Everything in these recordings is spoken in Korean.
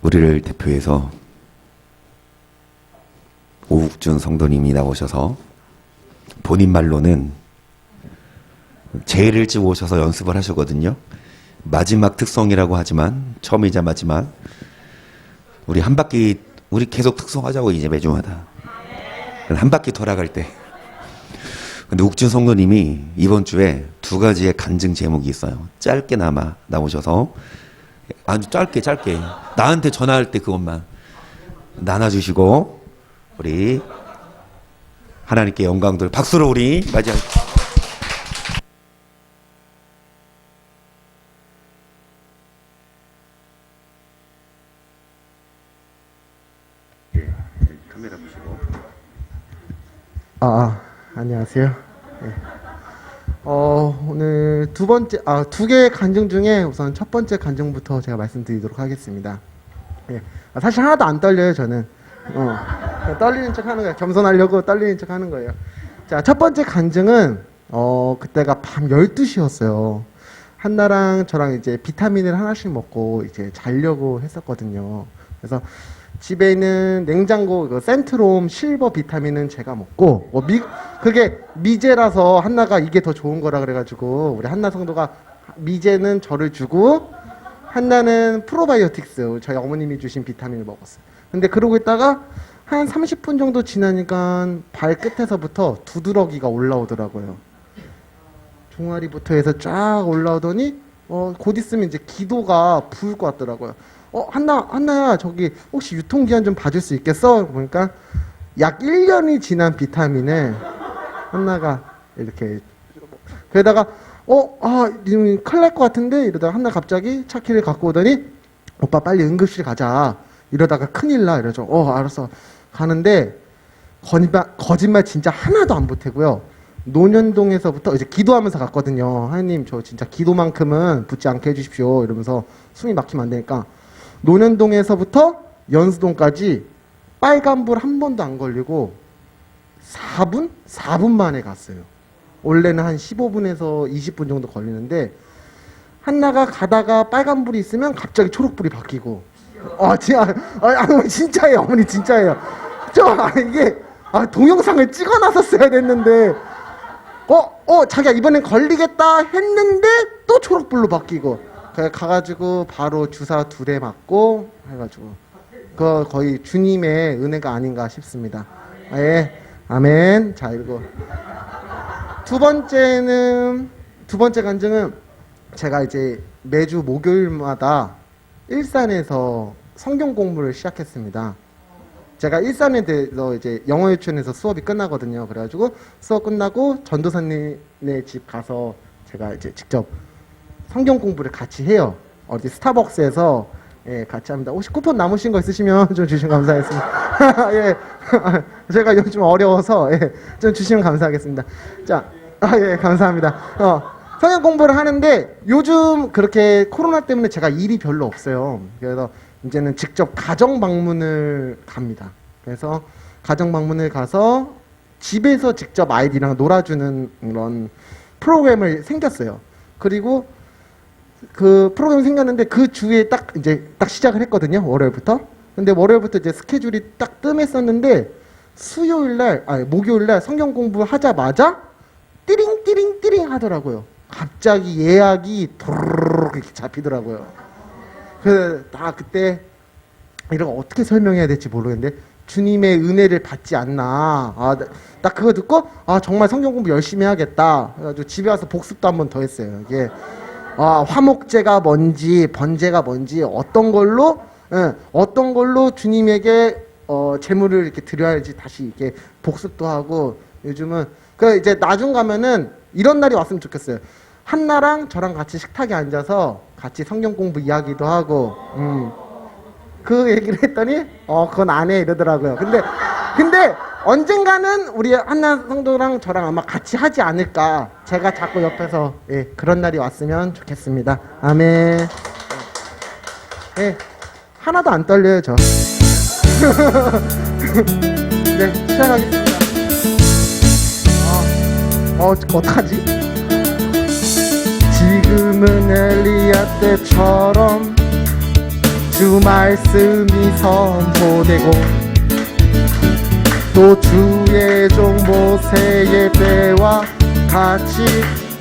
우리를 대표해서 오욱준 성도님이 나오셔서 본인 말로는 제일 일찍 오셔서 연습을 하셨거든요. 마지막 특송이라고 하지만 처음이자 마지막 우리 한 바퀴 우리 계속 특송하자고 이제 매주마다 한 바퀴 돌아갈 때. 근데 욱준 성도님이 이번 주에 두 가지의 간증 제목이 있어요. 짧게나마 나오셔서 아주 짧게 나한테 전화할 때 그것만 나눠주시고 우리 하나님께 영광들 박수로 우리 맞이하겠습니다. 카메라 보시고. 안녕하세요. 네. 오늘 두 개의 간증 중에 우선 첫 번째 간증부터 제가 말씀드리도록 하겠습니다. 예. 사실 하나도 안 떨려요, 저는. 떨리는 척 하는 거예요. 겸손하려고 떨리는 척 하는 거예요. 자, 첫 번째 간증은, 그때가 밤 12시였어요. 한나랑 저랑 이제 비타민을 하나씩 먹고 이제 자려고 했었거든요. 그래서 집에 있는 냉장고 센트롬 실버 비타민은 제가 먹고 그게 미제라서 한나가 이게 더 좋은 거라 그래가지고 우리 한나 성도가 미제는 저를 주고 한나는 프로바이오틱스 저희 어머님이 주신 비타민을 먹었어요. 근데 그러고 있다가 한 30분 정도 지나니까 발끝에서부터 두드러기가 올라오더라고요. 종아리부터 해서 쫙 올라오더니 곧 있으면 이제 기도가 부을 것 같더라고요. 한나야, 저기, 혹시 유통기한 좀 봐줄 수 있겠어? 보니까 약 1년이 지난 비타민을 한나가 이렇게, 그러다가, 큰일 날 것 같은데? 이러다가 한나 갑자기 차키를 갖고 오더니, 오빠 빨리 응급실 가자. 이러다가 큰일 나. 이러죠. 알았어. 가는데, 거짓말 진짜 하나도 안 보태고요. 논현동에서부터 이제 기도하면서 갔거든요. 하나님, 저 진짜 기도만큼은 붙지 않게 해주십시오. 이러면서 숨이 막히면 안 되니까. 논현동에서부터 연수동까지 빨간불 한 번도 안 걸리고 4분? 4분 만에 갔어요. 원래는 한 15분에서 20분 정도 걸리는데 한나가 가다가 빨간불이 있으면 갑자기 초록불이 바뀌고 어머니 진짜예요. 어머니 진짜예요. 이게 동영상을 찍어놨었어야 됐는데 자기야 이번엔 걸리겠다 했는데 또 초록불로 바뀌고 가가지고 바로 주사 2대 맞고 해가지고 그거 거의 주님의 은혜가 아닌가 싶습니다. 예, 아멘. 자, 그리고 두 번째 간증은 제가 이제 매주 목요일마다 일산에서 성경 공부를 시작했습니다. 제가 일산에서 이제 영어 유치원에서 수업이 끝나거든요. 그래가지고 수업 끝나고 전도사님네 집 가서 제가 이제 직접 성경 공부를 같이 해요. 어디 스타벅스에서 같이 합니다. 혹시 쿠폰 남으신 거 있으시면 좀 주시면 감사하겠습니다. 예, 제가 요즘 어려워서 좀 주시면 감사하겠습니다. 자, 예, 감사합니다. 성경 공부를 하는데 요즘 그렇게 코로나 때문에 제가 일이 별로 없어요. 그래서 이제는 직접 가정 방문을 갑니다. 그래서 가정 방문을 가서 집에서 직접 아이들이랑 놀아주는 그런 프로그램을 생겼어요. 그리고 그 프로그램이 생겼는데 그 주에 딱 시작을 했거든요. 월요일부터. 근데 월요일부터 이제 스케줄이 딱 뜸했었는데 목요일날 성경 공부 하자마자 띠링 하더라고요. 갑자기 예약이 도르륵 이렇게 잡히더라고요. 그때 이런 거 어떻게 설명해야 될지 모르겠는데 주님의 은혜를 받지 않나. 딱 그거 듣고 정말 성경 공부 열심히 해야겠다. 그래가지고 집에 와서 복습도 한 번 더 했어요. 이게 화목제가 뭔지 번제가 뭔지 어떤 걸로 주님에게 제물을 이렇게 드려야지 다시 이렇게 복습도 하고 요즘은 이제 나중 가면은 이런 날이 왔으면 좋겠어요. 한나랑 저랑 같이 식탁에 앉아서 같이 성경 공부 이야기도 하고 그 얘기를 했더니 그건 안 해 이러더라고요. 근데 언젠가는 우리 한나 성도랑 저랑 아마 같이 하지 않을까. 제가 자꾸 옆에서 그런 날이 왔으면 좋겠습니다. 아멘. 하나도 안 떨려요 저. 네, 시작하겠습니다. 어떡하지? 지금은 엘리야 때처럼 주 말씀이 선포되고 또 주의 종 모세의 때와 같이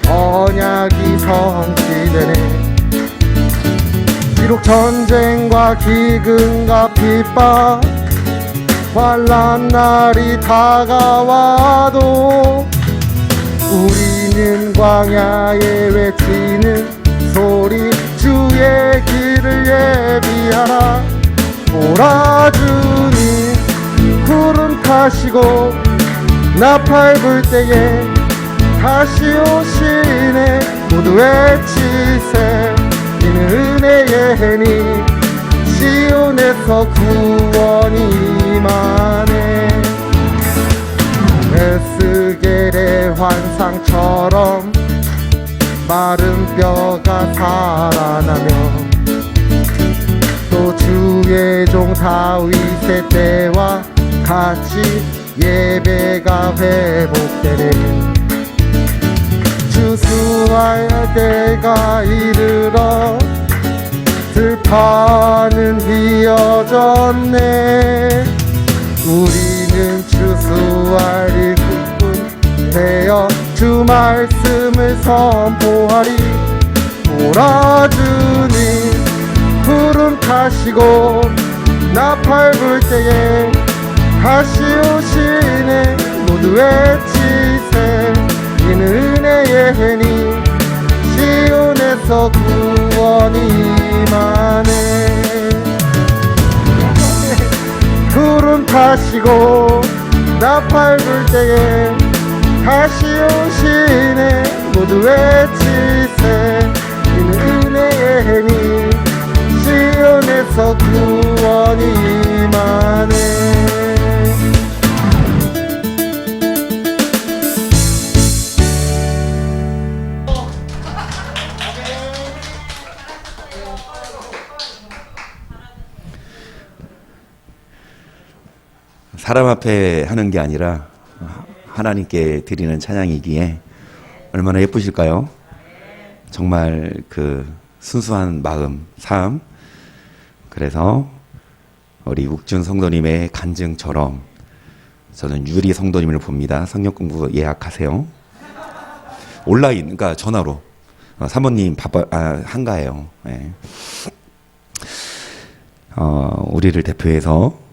언약이 성취되네. 비록 전쟁과 기근과 핍박 환난 날이 다가와도 우리는 광야에 외치는 소리 주의 길을 예비하라. 오라 주님 구름 타시고 나팔 불 때에 다시 오시네. 모두 외치세 이는 은혜의 해니 시온에서 구원이 임하네. 에스겔의 환상처럼 마른 뼈가 살아나며 또 주의 종 다윗의 때와 같이 예배가 회복되네. 주 수할 때가 이르러 들판은 비어졌네. 우리는 주 수할 일꾼 되어 주 말씀을 선포하리. 오라 주님 구름 타시고 나팔 불 때에 다시 오시네. 모두 외치세 이는 은혜의 해니 시온에서 구원이 임하네. 구름 타시고 나팔 불 때에 다시 오시네. 모두 외치세 이는 은혜의 해니 시온에서 구원이 임하네. 사람 앞에 하는 게 아니라 하나님께 드리는 찬양이기에 얼마나 예쁘실까요? 정말 그 순수한 마음, 삶. 그래서 우리 uk준 성도님의 간증처럼 저는 유리 성도님을 봅니다. 성경 공부 예약하세요. 온라인, 그러니까 전화로. 사모님 한가해요. 네. 우리를 대표해서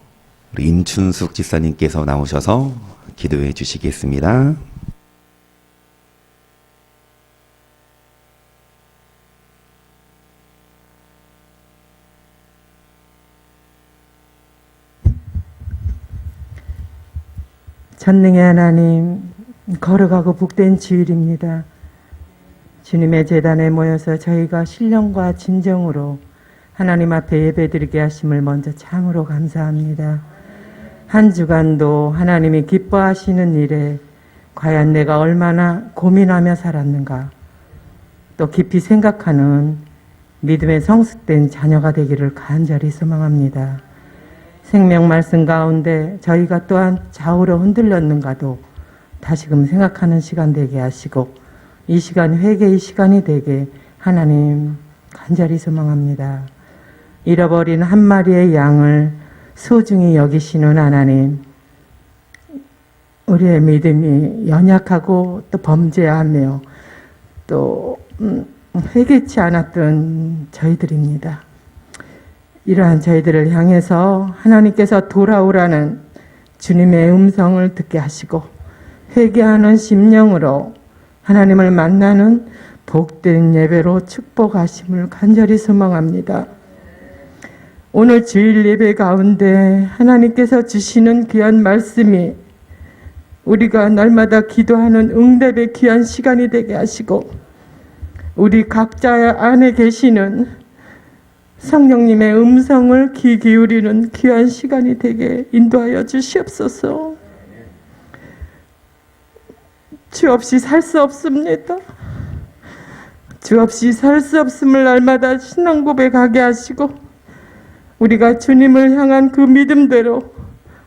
우리 임춘숙 집사님께서 나오셔서 기도해 주시겠습니다. 전능의 하나님, 걸어가고 복된 주일입니다. 주님의 제단에 모여서 저희가 신령과 진정으로 하나님 앞에 예배드리게 하심을 먼저 참으로 감사합니다. 한 주간도 하나님이 기뻐하시는 일에 과연 내가 얼마나 고민하며 살았는가, 또 깊이 생각하는 믿음의 성숙된 자녀가 되기를 간절히 소망합니다. 생명 말씀 가운데 저희가 또한 좌우로 흔들렸는가도 다시금 생각하는 시간 되게 하시고 이 시간 회개의 시간이 되게 하나님 간절히 소망합니다. 잃어버린 한 마리의 양을 소중히 여기시는 하나님, 우리의 믿음이 연약하고 또 범죄하며 또 회개치 않았던 저희들입니다. 이러한 저희들을 향해서 하나님께서 돌아오라는 주님의 음성을 듣게 하시고 회개하는 심령으로 하나님을 만나는 복된 예배로 축복하심을 간절히 소망합니다. 오늘 주일 예배 가운데 하나님께서 주시는 귀한 말씀이 우리가 날마다 기도하는 응답의 귀한 시간이 되게 하시고 우리 각자 안에 계시는 성령님의 음성을 귀 기울이는 귀한 시간이 되게 인도하여 주시옵소서. 주 없이 살 수 없습니다. 주 없이 살 수 없음을 날마다 신앙 고백하게 하시고 우리가 주님을 향한 그 믿음대로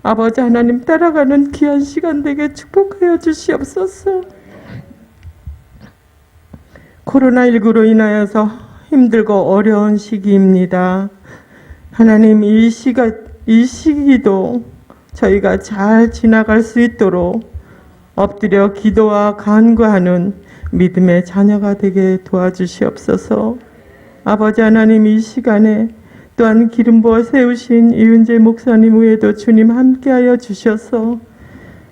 아버지 하나님 따라가는 귀한 시간 되게 축복하여 주시옵소서. 코로나19로 인하여서 힘들고 어려운 시기입니다. 하나님 이 시기도 저희가 잘 지나갈 수 있도록 엎드려 기도와 간구하는 믿음의 자녀가 되게 도와주시옵소서. 아버지 하나님, 이 시간에 또한 기름 부어 세우신 이은재 목사님 외에도 주님 함께하여 주셔서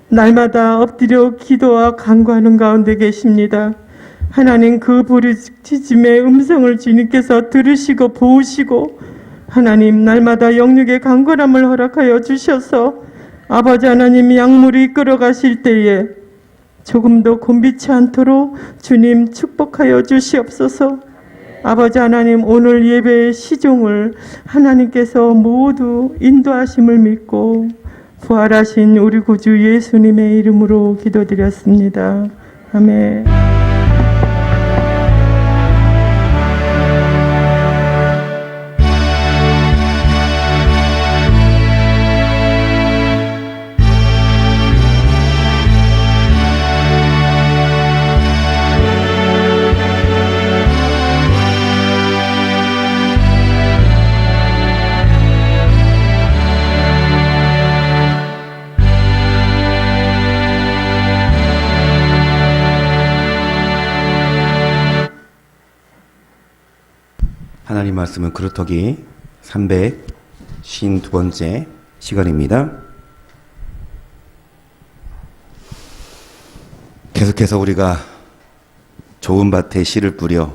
날마다 엎드려 기도와 간구하는 가운데 계십니다. 하나님, 그 부르짖음의 음성을 주님께서 들으시고 보시고 하나님, 날마다 영육의 강건함을 허락하여 주셔서 아버지 하나님, 약물이 이끌어 가실 때에 조금도 곤비치 않도록 주님 축복하여 주시옵소서. 아버지 하나님, 오늘 예배의 시종을 하나님께서 모두 인도하심을 믿고 부활하신 우리 구주 예수님의 이름으로 기도드렸습니다. 아멘. 하나님 말씀은 그루터기 352번째 시간입니다. 계속해서 우리가 좋은 밭에 씨를 뿌려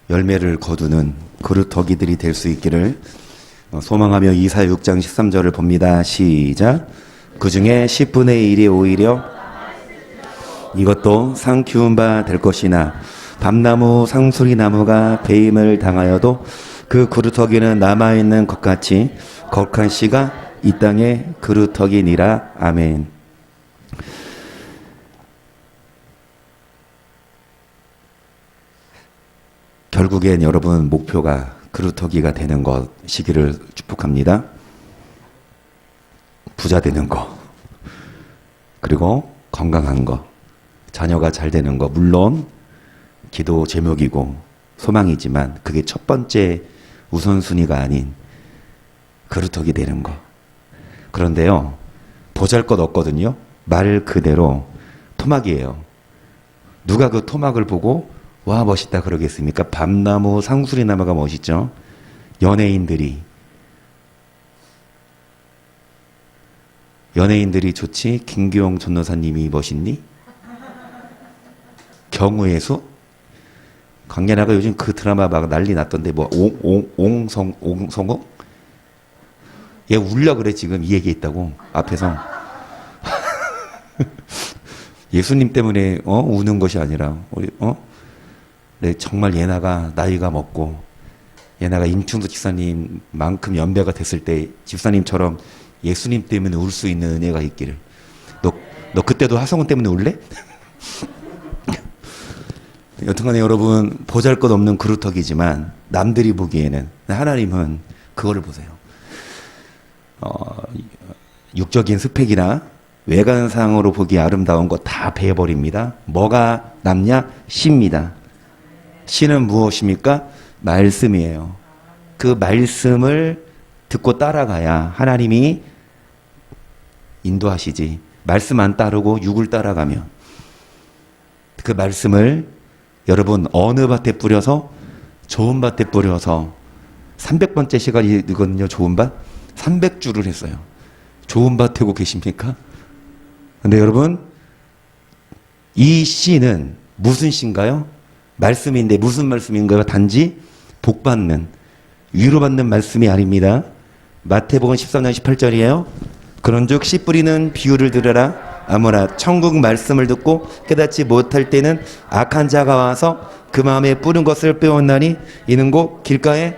열매를 거두는 그루터기들이 될 수 있기를 소망하며 이사야 6장 13절을 봅니다. 시작. 그 중에 10분의 1이 오히려 이것도 상 키운 바 될 것이나 밤나무 상수리나무가 배임을 당하여도 그 그루터기는 남아있는 것 같이 거룩한 씨가 이 땅의 그루터기니라. 아멘. 결국엔 여러분 목표가 그루터기가 되는 것이기를 축복합니다. 부자 되는 거, 그리고 건강한 거, 자녀가 잘 되는 거, 물론 기도 제목이고 소망이지만 그게 첫 번째 우선순위가 아닌 그루터기 되는 거. 그런데요, 보잘것없거든요. 말 그대로 토막이에요. 누가 그 토막을 보고 와 멋있다 그러겠습니까? 밤나무 상수리나무가 멋있죠. 연예인들이 좋지 김기용 전도사님이 멋있니? 경우의 수? 강연아가 요즘 그 드라마 막 난리 났던데 뭐 옹성우? 얘 울려 그래 지금 이 얘기했다고 앞에서. 예수님 때문에 우는 것이 아니라 네, 정말 예나가 나이가 먹고 예나가 임충도 집사님만큼 연배가 됐을 때 집사님처럼 예수님 때문에 울 수 있는 은혜가 있기를. 너 그때도 하성은 때문에 울래? 여튼간에 여러분 보잘것없는 그루터기지만 남들이 보기에는, 하나님은 그거를 보세요. 육적인 스펙이나 외관상으로 보기 아름다운 거 다 베어버립니다. 뭐가 남냐? 씨입니다. 씨는 무엇입니까? 말씀이에요. 그 말씀을 듣고 따라가야 하나님이 인도하시지. 말씀 안 따르고 육을 따라가면 그 말씀을 여러분 어느 밭에 뿌려서, 좋은 밭에 뿌려서 300번째 시간이거든요. 좋은 밭 300주를 했어요. 좋은 밭 되고 계십니까? 근데 여러분 이 씨는 무슨 씨인가요? 말씀인데 무슨 말씀인가요? 단지 복받는, 위로받는 말씀이 아닙니다. 마태복음 13장 18절이에요. 그런즉 씨 뿌리는 비유를 들으라. 아무나 천국 말씀을 듣고 깨닫지 못할 때는 악한 자가 와서 그 마음에 뿌린 것을 빼앗나니 이는 곧 길가에.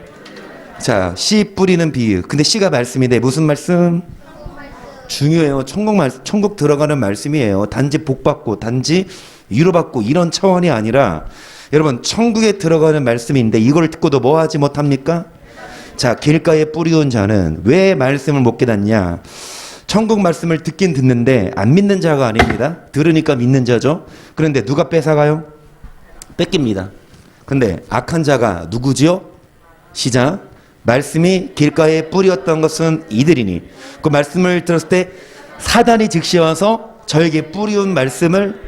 자, 씨 뿌리는 비유. 근데 씨가 말씀인데 무슨 말씀? 중요해요. 천국 들어가는 말씀이에요. 단지 복받고 단지 위로받고 이런 차원이 아니라 여러분 천국에 들어가는 말씀인데 이걸 듣고도 뭐 하지 못합니까? 자, 길가에 뿌리온 자는 왜 말씀을 못 깨닫냐? 천국 말씀을 듣긴 듣는데 안 믿는 자가 아닙니다. 들으니까 믿는 자죠. 그런데 누가 뺏어가요? 뺏깁니다. 근데 악한 자가 누구지요? 시작. 말씀이 길가에 뿌리였던 것은 이들이니 그 말씀을 들었을 때 사단이 즉시 와서 저에게 뿌리운 말씀을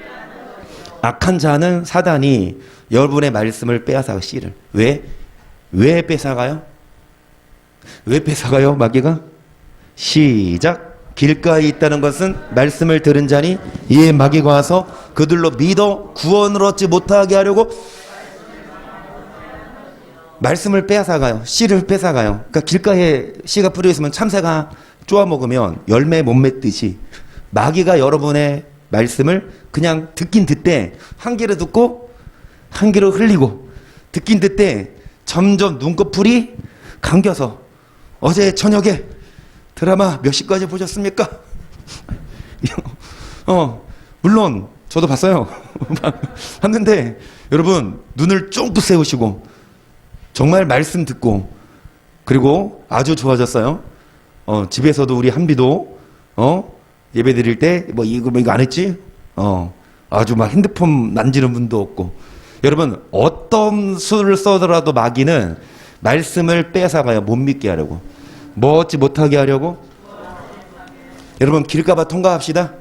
악한 자는 사단이 여러분의 말씀을 빼앗아가 씨를 왜 뺏어가요? 왜 뺏어가요? 마귀가 시작 길가에 있다는 것은 말씀을 들은 자니 이에 마귀가 와서 그들로 믿어 구원을 얻지 못하게 하려고 말씀을 빼앗아가요. 씨를 뺏어가요. 그러니까 길가에 씨가 뿌려 있으면 참새가 쪼아 먹으면 열매 못 맺듯이 마귀가 여러분의 말씀을 그냥 듣긴 듣되 한 귀로 듣고 한 귀로 흘리고 듣긴 듣되 점점 눈꺼풀이 감겨서 어제 저녁에 드라마 몇 시까지 보셨습니까? 물론 저도 봤어요. 봤는데 여러분 눈을 쫑긋 세우시고 정말 말씀 듣고 그리고 아주 좋아졌어요. 집에서도 우리 한비도 예배 드릴 때 뭐 이거 안 했지? 아주 막 핸드폰 만지는 분도 없고 여러분 어떤 수를 써더라도 마귀는 말씀을 뺏어가요. 못 믿게 하려고 뭐 얻지 못하게 하려고. 여러분 길가봐 통과합시다.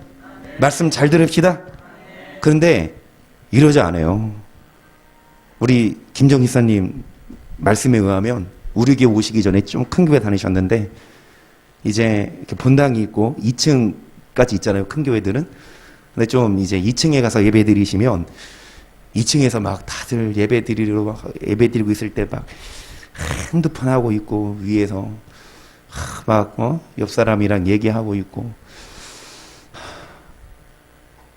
말씀 잘 들읍시다. 그런데 이러지 않아요. 우리 김정 기사님 말씀에 의하면 우리 교회 오시기 전에 좀 큰 교회 다니셨는데 이제 이렇게 본당이 있고 2층까지 있잖아요. 큰 교회들은. 근데 좀 이제 2층에 가서 예배 드리시면 2층에서 막 다들 예배 드리고 있을 때 막 핸드폰 하고 있고 위에서 막 옆 사람이랑 얘기하고 있고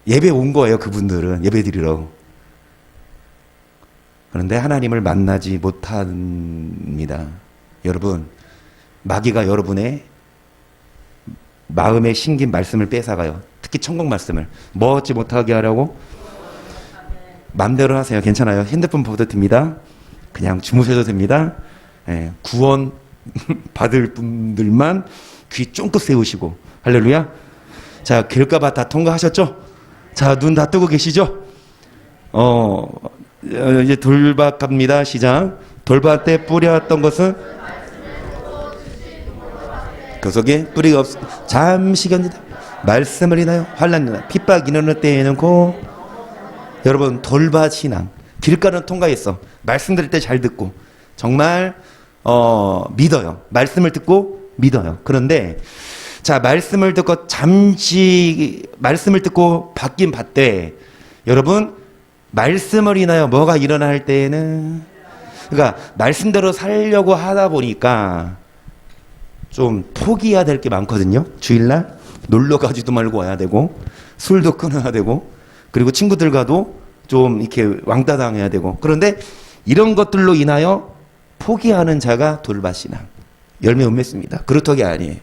예배 온 거예요. 그분들은 예배 드리러. 그런데 하나님을 만나지 못합니다. 여러분 마귀가 여러분의 마음에 심긴 말씀을 뺏어가요. 특히 천국 말씀을 뭐 얻지 못하게 하려고. 맘대로 하세요. 괜찮아요. 핸드폰 보도 됩니다. 그냥 주무셔도 됩니다. 구원 받을 분들만 귀 쫑긋 세우시고. 할렐루야. 자, 길가봐 다 통과하셨죠? 자, 눈 다 뜨고 계시죠? 이제 돌밭 갑니다. 시작. 돌밭에 뿌려왔던 것은 그 속에 뿌리가 없어 잠시 견디다 말씀을 인하여 환난이나 핍박 이르는 때에는 고. 여러분 돌밭 신앙 길가는 통과했어. 말씀 들을 때 잘 듣고 정말 믿어요. 말씀을 듣고 믿어요. 그런데 자 말씀을 듣고 잠시 말씀을 듣고 받긴 받되 여러분 말씀을 인하여 뭐가 일어날 때에는 그러니까 말씀대로 살려고 하다 보니까 좀 포기해야 될 게 많거든요. 주일날 놀러 가지도 말고 와야 되고 술도 끊어야 되고 그리고 친구들과도 좀 이렇게 왕따 당해야 되고 그런데 이런 것들로 인하여 포기하는 자가 돌밭신앙 열매 못 맺습니다. 그렇다게 아니에요.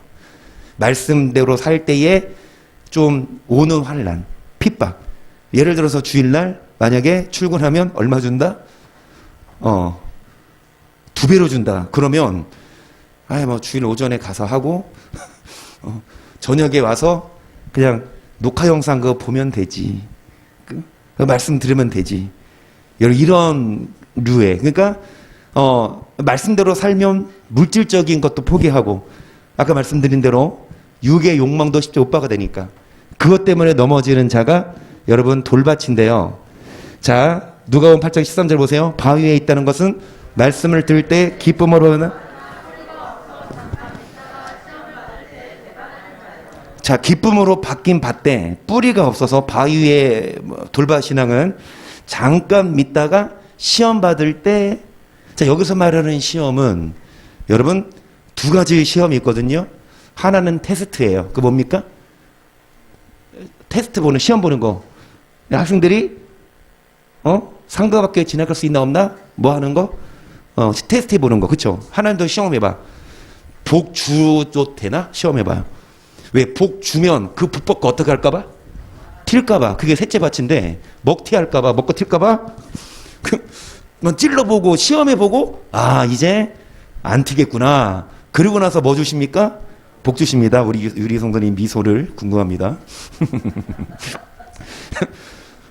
말씀대로 살 때에 좀 오는 환난 핍박 예를 들어서 주일날 만약에 출근하면 얼마 준다? 2배로 준다. 그러면 뭐 주일 오전에 가서 하고 저녁에 와서 그냥 녹화 영상 그거 보면 되지. 그 말씀 들으면 되지. 이런 류에 그러니까 말씀대로 살면 물질적인 것도 포기하고 아까 말씀드린 대로 육의 욕망도 쉽게 오빠가 되니까 그것 때문에 넘어지는 자가 여러분 돌밭인데요. 자 누가복음 8장 13절 보세요. 바위에 있다는 것은 말씀을 들을 때 기쁨으로 하나 자 기쁨으로 받긴 받되 뿌리가 없어서 바위에 돌밭신앙은 잠깐 믿다가 시험 받을 때 자 여기서 말하는 시험은 여러분 두 가지 시험이 있거든요. 하나는 테스트예요. 그 뭡니까? 테스트 보는 시험 보는 거. 학생들이 상가밖에 진학할 수 있나 없나? 뭐 하는 거? 테스트 해보는 거. 그쵸? 하나님도 시험해봐. 복 주도 되나? 시험해봐요. 왜? 복 주면 그 복 받고 어떻게 할까봐? 튈까봐. 그게 셋째 밭인데 먹튀할까봐 먹고 튈까봐? 찔러보고 시험해보고 이제 안 튀겠구나. 그러고 나서 뭐 주십니까? 복 주십니다. 우리 유리 성도님 미소를 궁금합니다.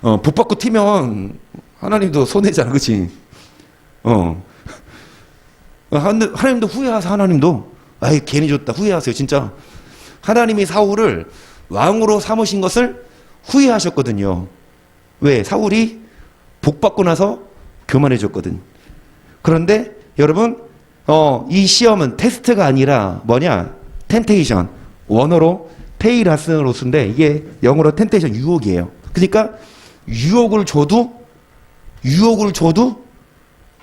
복 받고 튀면 하나님도 손해잖아. 그치? 하나님도 후회하세요. 하나님도 아이 괜히 줬다 후회하세요. 진짜 하나님이 사울을 왕으로 삼으신 것을 후회하셨거든요. 왜? 사울이 복 받고 나서 교만해졌거든. 그런데 여러분 이 시험은 테스트가 아니라 뭐냐? 텐테이션. 원어로 테이라스로스인데 이게 영어로 텐테이션 유혹이에요. 그러니까 유혹을 줘도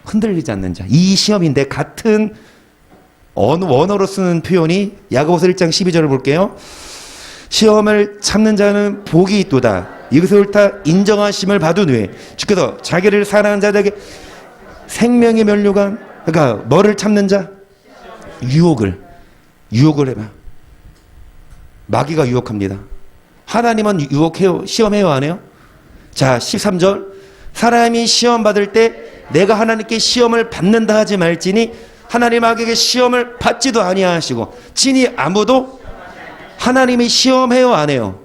흔들리지 않는 자. 이 시험인데 같은 원어로 쓰는 표현이 야고보서 1장 12절을 볼게요. 시험을 참는 자는 복이 있도다. 이것을 옳다 인정하심을 받은 후에 주께서 자기를 사랑하는 자들에게 생명의 면류관. 그러니까 뭐를 참는 자? 유혹을 해봐. 마귀가 유혹합니다. 하나님은 유혹해요. 시험해요 안 해요? 자 13절 사람이 시험 받을 때 내가 하나님께 시험을 받는다 하지 말지니 하나님 마귀에게 시험을 받지도 아니하시고 진히 아무도 하나님이 시험해요 안 해요?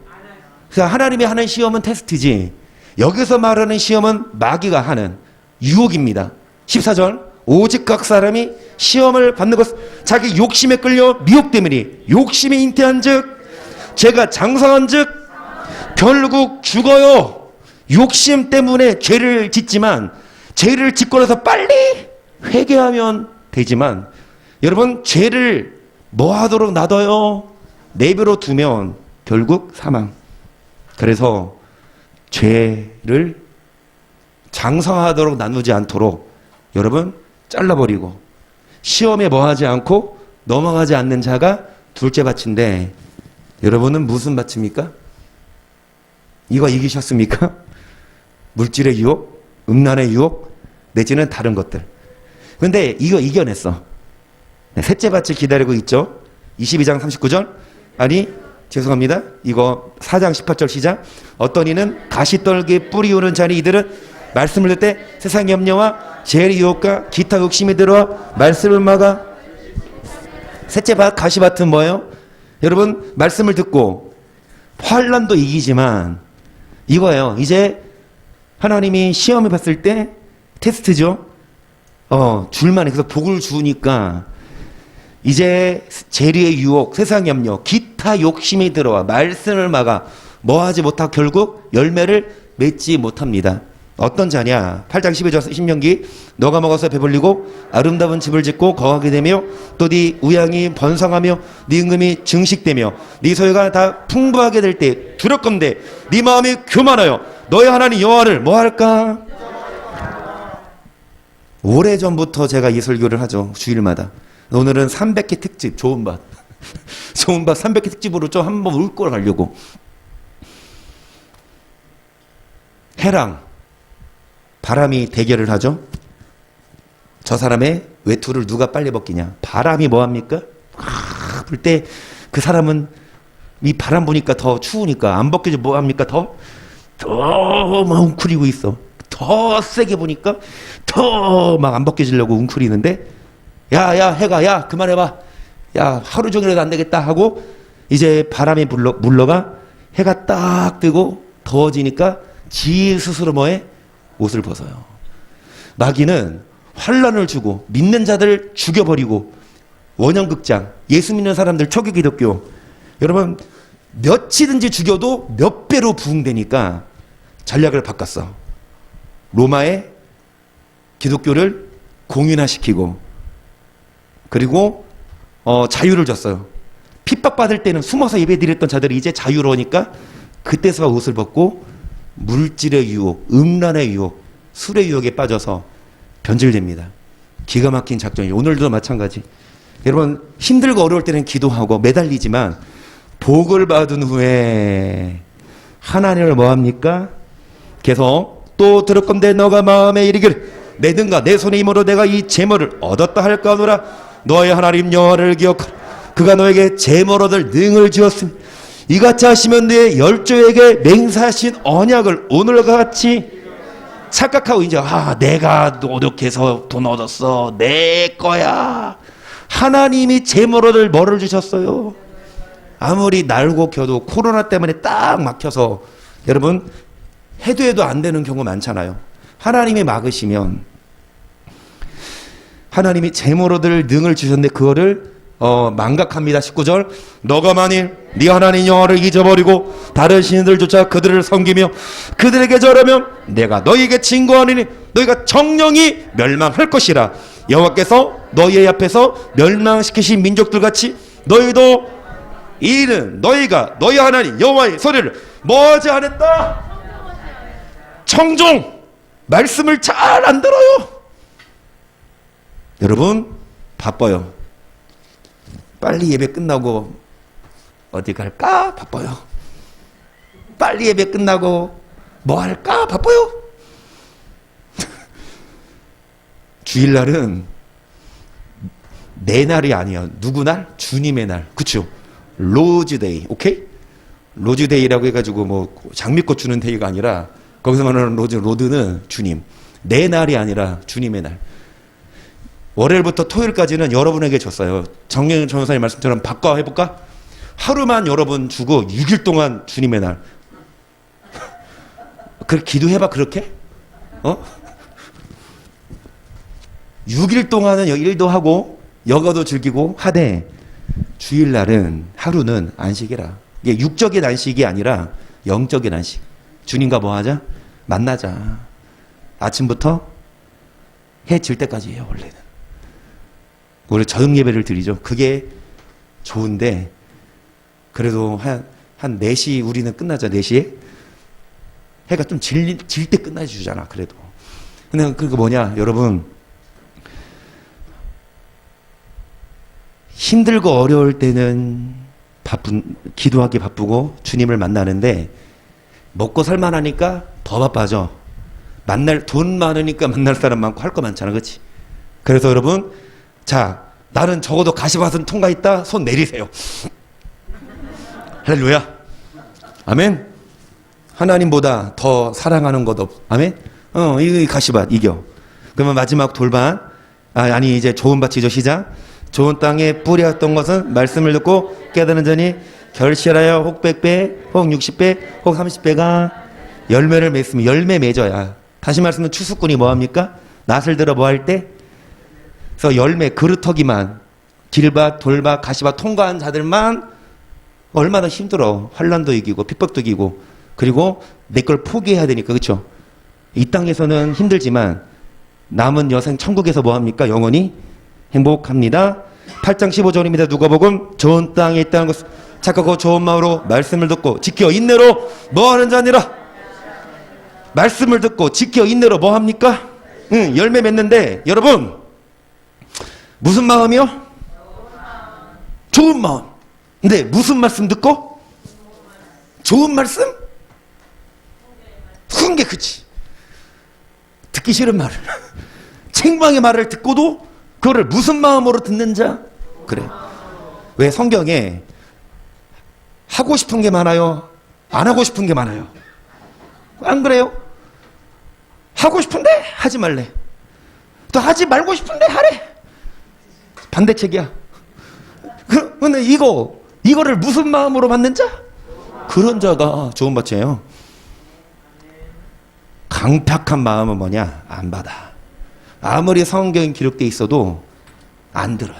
그래서 하나님이 하는 시험은 테스트지 여기서 말하는 시험은 마귀가 하는 유혹입니다. 14절 오직 각 사람이 시험을 받는 것 자기 욕심에 끌려 미혹되므니 욕심이 잉태한 즉 죄가 장성한 즉 결국 죽어요. 욕심 때문에 죄를 짓지만 죄를 짓고 나서 빨리 회개하면 되지만 여러분 죄를 뭐 하도록 놔둬요? 내버려 두면 결국 사망. 그래서 죄를 장성하도록 나누지 않도록 여러분 잘라버리고 시험에 뭐 하지 않고 넘어가지 않는 자가 둘째 밭인데 여러분은 무슨 밭입니까? 이거 이기셨습니까? 물질의 유혹, 음란의 유혹, 내지는 다른 것들. 근데 이거 이겨냈어. 셋째 밭을 기다리고 있죠. 22장 39절. 아니 죄송합니다. 이거 4장 18절 시작. 어떤 이는 가시떨기에 뿌리 오는 자니 이들은 말씀을 듣을 때 세상 염려와 죄의 유혹과 기타 욕심이 들어와 말씀을 막아. 셋째 밭 가시밭은 뭐예요? 여러분 말씀을 듣고 환난도 이기지만 이거예요. 이제 하나님이 시험을 봤을 때 테스트죠. 줄만 해. 그래서 복을 주니까 이제 재리의 유혹, 세상 염려, 기타 욕심이 들어와 말씀을 막아 뭐 하지 못하고 결국 열매를 맺지 못합니다. 어떤 자냐? 8장 12절 신명기 너가 먹어서 배불리고 아름다운 집을 짓고 거하게 되며 또 네 우양이 번성하며 네 임금이 증식되며 네 소유가 다 풍부하게 될 때 두렵건대 네 마음이 교만하여 너의 하나님 여호와를 뭐 할까? 오래전부터 제가 이 설교를 하죠. 주일마다. 오늘은 300회 특집 좋은 밭 좋은 밭 300회 특집으로 좀 한번 울고 가려고. 해랑 바람이 대결을 하죠. 저 사람의 외투를 누가 빨리 벗기냐. 바람이 뭐합니까? 불 때 그 사람은 이 바람 부니까 더 추우니까 안 벗겨져 뭐합니까? 더 막 웅크리고 있어. 더 세게 보니까 더 막 안 벗겨지려고 웅크리는데 야 해가 야 그만해봐. 야 하루 종일해도 안 되겠다 하고 이제 바람이 물러가 해가 딱 뜨고 더워지니까 지 스스로 뭐해? 옷을 벗어요. 마귀는 환란을 주고 믿는 자들 죽여버리고 원형극장 예수 믿는 사람들 초기 기독교 여러분 몇이든지 죽여도 몇 배로 부흥되니까 전략을 바꿨어. 로마에 기독교를 공인화시키고 그리고 자유를 줬어요. 핍박받을 때는 숨어서 예배드렸던 자들이 이제 자유로우니까 그때서 옷을 벗고 물질의 유혹, 음란의 유혹, 술의 유혹에 빠져서 변질됩니다. 기가 막힌 작전이에요. 오늘도 마찬가지. 여러분 힘들고 어려울 때는 기도하고 매달리지만 복을 받은 후에 하나님을 뭐합니까? 계속 또 들었건대 너가 마음에 이르기를 내 등과 내 손의 힘으로 내가 이 재물을 얻었다 할까 하노라. 너의 하나님 여호와를 기억하라. 그가 너에게 재물 얻을 능을 지었으니 이같이 하시면 내 열조에게 맹세하신 언약을 오늘과 같이 착각하고 이제 내가 노력해서 돈 얻었어 내 거야. 하나님이 재물 얻을 뭐를 주셨어요? 아무리 날고 켜도 코로나 때문에 딱 막혀서 여러분 해도 안 되는 경우 많잖아요. 하나님이 막으시면 하나님이 재물 얻을 능을 주셨는데 그거를 망각합니다. 19절 너가 만일 네 하나님 여호와를 잊어버리고 다른 신들 쫓아 그들을 섬기며 그들에게 절하면 내가 너희에게 증거하노니 너희가 정령이 멸망할 것이라. 여호와께서 너희 앞에서 멸망시키신 민족들같이 너희도 이는 너희가 너희 하나님 여호와의 소리를 뭐하지 않았다. 청종 말씀을 잘 안 들어요. 여러분 바빠요. 빨리 예배 끝나고 어디 갈까? 바빠요. 빨리 예배 끝나고 뭐 할까? 바빠요. 주일날은 내 날이 아니야. 누구 날? 주님의 날. 그쵸? 로즈데이. 오케이? 로즈데이라고 해가지고 뭐 장미꽃 주는 데이가 아니라 거기서 말하는 로드는 주님. 내 날이 아니라 주님의 날. 월요일부터 토요일까지는 여러분에게 줬어요. 정영현 전도사님 말씀처럼 바꿔 해볼까? 하루만 여러분 주고 6일 동안 주님의 날. 그래 기도해봐 그렇게? 6일 동안은 일도 하고 여가도 즐기고 하되 주일날은 하루는 안식이라. 이게 육적인 안식이 아니라 영적인 안식. 주님과 뭐 하자? 만나자. 아침부터 해 질 때까지예요 원래는. 원래 저녁 예배를 드리죠. 그게 좋은데 그래도 한 4시 우리는 끝나자. 4시에 해가 좀 질 때 끝나주잖아. 그래도 근데 그거 뭐냐 여러분, 힘들고 어려울 때는 기도하기 바쁘고 주님을 만나는데 먹고 살만하니까 더 바빠져. 돈 많으니까 만날 사람 많고 할 거 많잖아. 그렇지? 그래서 여러분 자 나는 적어도 가시밭은 통과했다. 손 내리세요. 할렐루야. 아멘. 하나님보다 더 사랑하는 것 아멘. 이 가시밭 이겨. 그러면 마지막 돌반 아니 이제 좋은 밭이죠. 시작. 좋은 땅에 뿌렸던 것은 말씀을 듣고 깨달은 자니 결실하여 혹 100배 혹 60배 혹 30배가 열매를 맺으면 열매 맺어야. 다시 말씀은 추수꾼이 뭐합니까? 낫을 들어 뭐 할 때? 그래서 열매 그루터기만 길밭 돌밭 가시밭 통과한 자들만 얼마나 힘들어. 환난도 이기고 핍박도 이기고 그리고 내 걸 포기해야 되니까. 그렇죠? 이 땅에서는 힘들지만 남은 여생 천국에서 뭐합니까? 영원히 행복합니다. 8장 15절입니다. 누가복음 좋은 땅에 있다는 것을 착하고 좋은 마음으로 말씀을 듣고 지켜 인내로 뭐하는 자니라. 말씀을 듣고 지켜 인내로 뭐합니까? 열매 맺는데 여러분 무슨 마음이요? 좋은 마음. 근데 무슨 말씀 듣고? 좋은 말씀? 훈계. 그치? 듣기 싫은 말을 책망의 말을 듣고도 그거를 무슨 마음으로 듣는 자? 그래. 왜 성경에 하고 싶은 게 많아요? 안 하고 싶은 게 많아요? 안 그래요? 하고 싶은데 하지 말래. 또 하지 말고 싶은데 하래. 반대책이야. 근데 이거를 무슨 마음으로 받는 자? 그런 자가 좋은 밭이에요. 강팍한 마음은 뭐냐? 안 받아. 아무리 성경에 기록되어 있어도 안 들어요.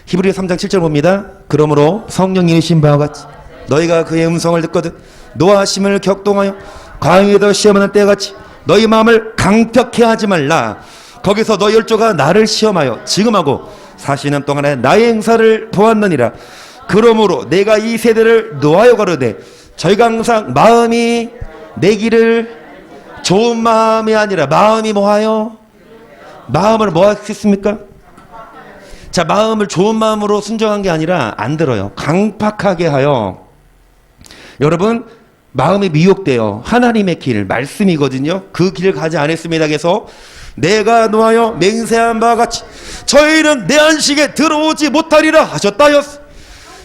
히브리서 3장 7절 봅니다. 그러므로 성령이 이르신 바와 같이 너희가 그의 음성을 듣거든 노하심을 격동하여 광야에서 시험하는 때같이 너희 마음을 강팍해 하지 말라. 거기서 너희 열조가 나를 시험하여 지금하고 40년 동안에 나의 행사를 보았느니라. 그러므로 내가 이 세대를 노하여 가르되 저희가 항상 마음이 내 길을 좋은 마음이 아니라 마음이 뭐하여? 마음을 뭐 하겠습니까? 자, 마음을 좋은 마음으로 순종한 게 아니라 안 들어요. 강팍하게 하여. 여러분 마음이 미혹돼요. 하나님의 길 말씀이거든요. 그 길을 가지 않았습니다. 그래서 내가 노하여 맹세한 바와 같이 저희는 내 안식에 들어오지 못하리라 하셨다였어.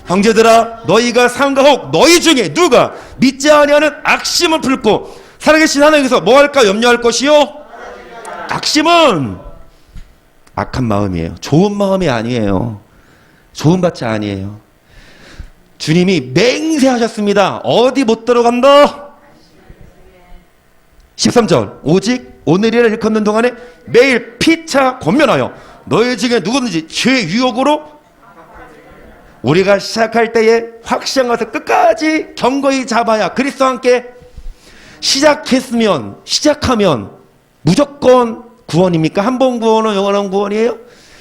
형제들아 너희가 삼가혹 너희 중에 누가 믿지 아니하는 악심을 품고 살아계신 하나님께서 뭐 할까 염려할 것이요? 악심은 악한 마음이에요. 좋은 마음이 아니에요. 좋은 밭이 아니에요. 주님이 맹세하셨습니다. 어디 못 들어간다? 13절 오직 오늘이라 일컫는 동안에 매일 피차 권면하여 너희 중에 누구든지 죄의 유혹으로 우리가 시작할 때에 확실한 것을 끝까지 견고히 잡아야 그리스도와 함께 시작하면 무조건 구원입니까? 한 번 구원은 영원한 구원이에요?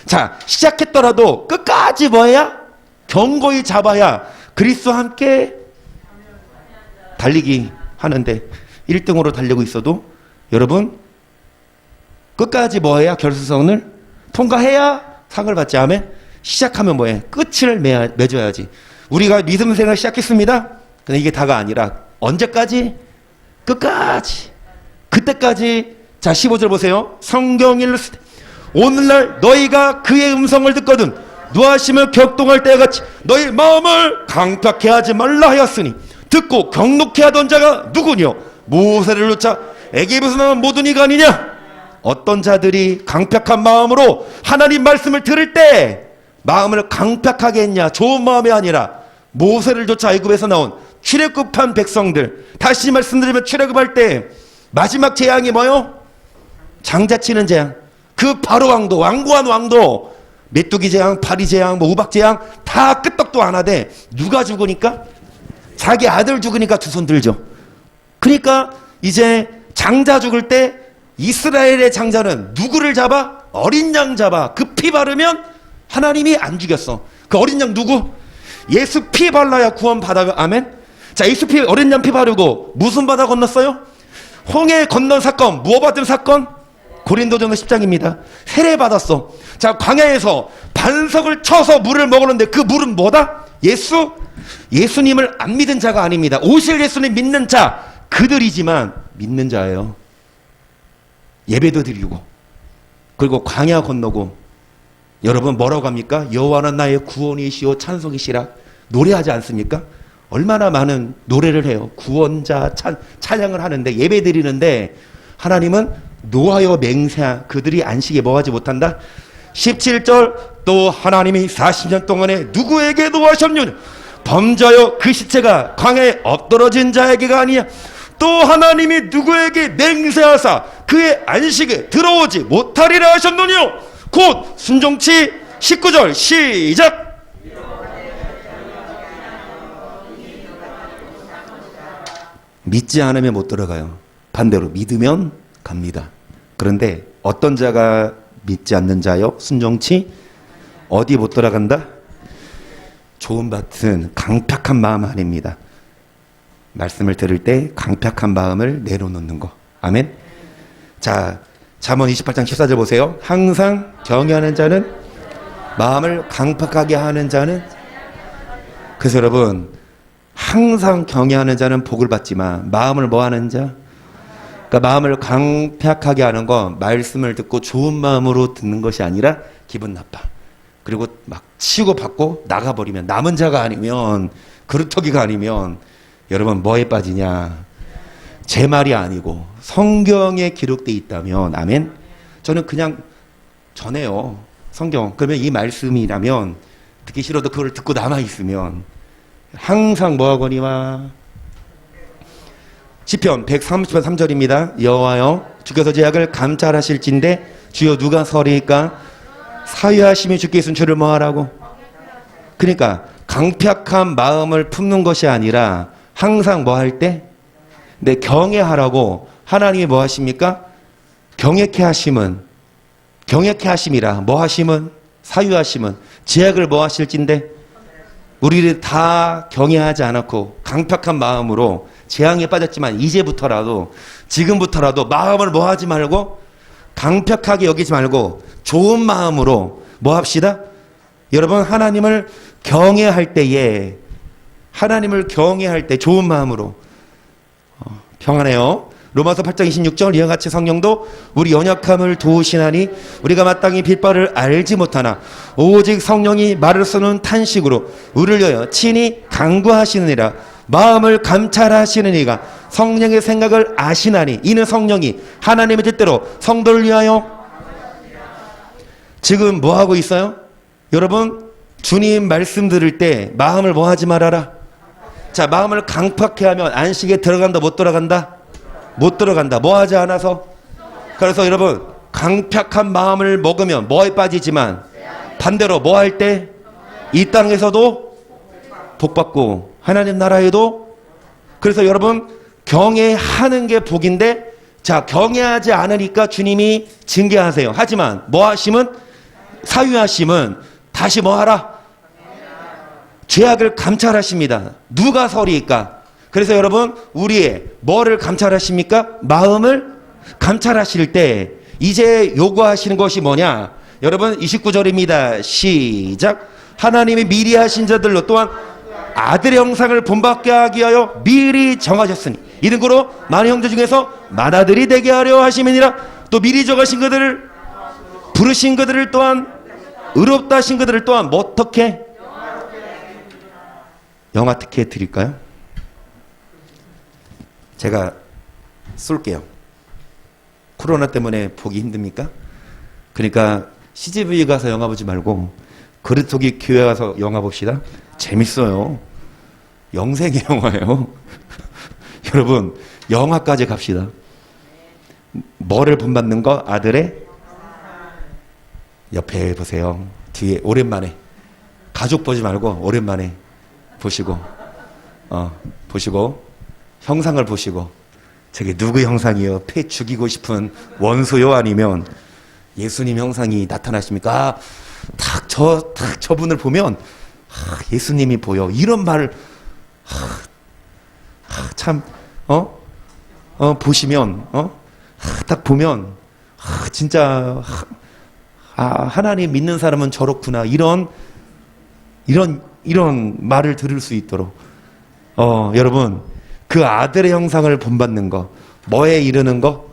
자, 시작했더라도 끝까지 뭐 해야? 견고히 잡아야 그리스도와 함께 달리기 하는데 1등으로 달리고 있어도 여러분 끝까지 뭐 해야? 결승선을 통과해야 상을 받지. 아멘? 시작하면 뭐해? 끝을 맺어야지. 우리가 믿음 생활 시작했습니다. 근데 이게 다가 아니라 언제까지? 끝까지. 그때까지. 자, 15절 보세요. 성경을 오늘날 너희가 그의 음성을 듣거든 노하심을 격동할 때와 같이 너희 마음을 강팍해 하지 말라 하였으니 듣고 경록해 하던 자가 누구뇨? 모세를 쫓아 애굽에서 나온 모든 이가 아니냐? 어떤 자들이 강팍한 마음으로 하나님 말씀을 들을 때 마음을 강팍하게 했냐? 좋은 마음이 아니라 모세를 쫓아 애굽에서 나온 출애굽한 백성들. 다시 말씀드리면 출애굽할 때 마지막 재앙이 뭐요? 장자치는 재앙. 그 바로 왕도, 완고한 왕도 메뚜기 재앙, 파리 재앙, 우박 재앙 다 끄떡도 안 하되 누가 죽으니까? 자기 아들 죽으니까 두 손 들죠. 그러니까 이제 장자 죽을 때 이스라엘의 장자는 누구를 잡아? 어린 양 잡아. 그 피 바르면 하나님이 안 죽였어. 그 어린 양 누구? 예수 피 발라야 구원 받아. 아멘? 자, 예수 피, 어린 양 피 바르고 무슨 바다 건넜어요? 홍해 건넌 사건, 무엇 받은 사건? 고린도전서 10장입니다. 세례 받았어. 자, 광야에서 반석을 쳐서 물을 먹었는데 그 물은 뭐다? 예수님을 안 믿은 자가 아닙니다. 오실 예수님 믿는 자, 그들이지만 믿는 자예요. 예배도 드리고 그리고 광야 건너고. 여러분 뭐라고 합니까? 여호와는 나의 구원이시오 찬송이시라 노래하지 않습니까? 얼마나 많은 노래를 해요. 구원자 찬양을 하는데 예배 드리는데 하나님은 노하여 맹세한 그들이 안식에 뭐하지 못한다? 17절 또 하나님이 40년 동안에 누구에게 노하셨느냐? 범죄하여 그 시체가 광야에 엎드러진 자에게가 아니냐? 또 하나님이 누구에게 맹세하사 그의 안식에 들어오지 못하리라 하셨느냐? 곧 순종치. 19절 시작. 믿지 않으면 못 들어가요. 반대로 믿으면 갑니다. 그런데 어떤 자가 믿지 않는 자요? 순종치. 어디 못 들어간다? 좋은 밭은 강팍한 마음 아닙니다. 말씀을 들을 때 강팍한 마음을 내려놓는 거. 아멘. 자, 잠언 28장 14절 보세요. 항상 경외하는 자는 마음을 강팍하게 하는 자는. 그래서 여러분 항상 경외하는 자는 복을 받지만 마음을 뭐 하는 자? 그러니까 마음을 강팍하게 하는 건 말씀을 듣고 좋은 마음으로 듣는 것이 아니라 기분 나빠. 그리고 막 치고 받고 나가버리면 남은 자가 아니면 그루터기가 아니면 여러분 뭐에 빠지냐? 제 말이 아니고 성경에 기록되어 있다면 아멘. 저는 그냥 전해요. 성경. 그러면 이 말씀이라면 듣기 싫어도 그걸 듣고 남아있으면 항상 뭐하거니와 시편 130편 3절입니다. 여호와여 주께서 제 악을 감찰하실진데 주여 누가 서리까? 사유하심이 주께 있은 주를 뭐하라고? 그러니까 강팍한 마음을 품는 것이 아니라 항상 뭐 할 때? 네, 경외하라고 하나님이 뭐 하십니까? 경외케 하심은 경외케 하심이라 뭐 하심은? 사유하심은 제약을 뭐 하실진데 우리를 다 경외하지 않았고 강팍한 마음으로 재앙에 빠졌지만 이제부터라도 지금부터라도 마음을 뭐 하지 말고 강팍하게 여기지 말고 좋은 마음으로 뭐 합시다? 여러분 하나님을 경외할 때에 하나님을 경외할 때 좋은 마음으로 평안해요. 로마서 8장 26절 이와 같이 성령도 우리 연약함을 도우시나니 우리가 마땅히 빛바를 알지 못하나 오직 성령이 말을 쓰는 탄식으로 우리를 위하여 친히 간구하시느니라. 마음을 감찰하시는 이가 성령의 생각을 아시나니 이는 성령이 하나님의 뜻대로 성도를 위하여. 지금 뭐 하고 있어요? 여러분 주님 말씀 들을 때 마음을 뭐 하지 말아라. 자, 마음을 강팍해 하면 안식에 들어간다 못 들어간다? 못 들어간다. 뭐 하지 않아서? 그래서 여러분, 강팍한 마음을 먹으면 뭐에 빠지지만 반대로 뭐 할 때? 이 땅에서도 복받고 하나님 나라에도. 그래서 여러분, 경외하는 게 복인데, 자, 경외하지 않으니까 주님이 징계하세요. 하지만 뭐 하심은? 사유하심은 다시 뭐 하라? 죄악을 감찰하십니다. 누가 서리일까? 그래서 여러분, 우리의 뭐를 감찰하십니까? 마음을 감찰하실 때 이제 요구하시는 것이 뭐냐? 여러분, 29절입니다. 시작. 하나님이 미리 하신 자들로 또한 아들의 형상을 본받게 하기 위하여 미리 정하셨으니 이는 고로 많은 형제 중에서 맏아들이 되게 하려 하심이니라. 또 미리 정하신 그들을, 부르신 그들을 또한, 의롭다 하신 그들을 또한 뭐 어떻게? 영화 특혜 드릴까요? 제가 쏠게요. 코로나 때문에 보기 힘듭니까? 그러니까 CGV 가서 영화 보지 말고 그릇토기 교회 가서 영화 봅시다. 재밌어요. 영생의 영화예요. 여러분, 영화까지 갑시다. 뭐를 본받는 거? 아들의 옆에 보세요. 뒤에 오랜만에 가족 보지 말고 오랜만에 보시고 보시고 형상을 보시고 저게 누구 형상이요? 패 죽이고 싶은 원수요? 아니면 예수님 형상이 나타나십니까? 딱 저분을 보면 예수님이 보여. 이런 말을 참 보시면 딱 보면 진짜 하나님 믿는 사람은 저렇구나. 이런 말을 들을 수 있도록 여러분, 그 아들의 형상을 본받는 거, 뭐에 이르는 거?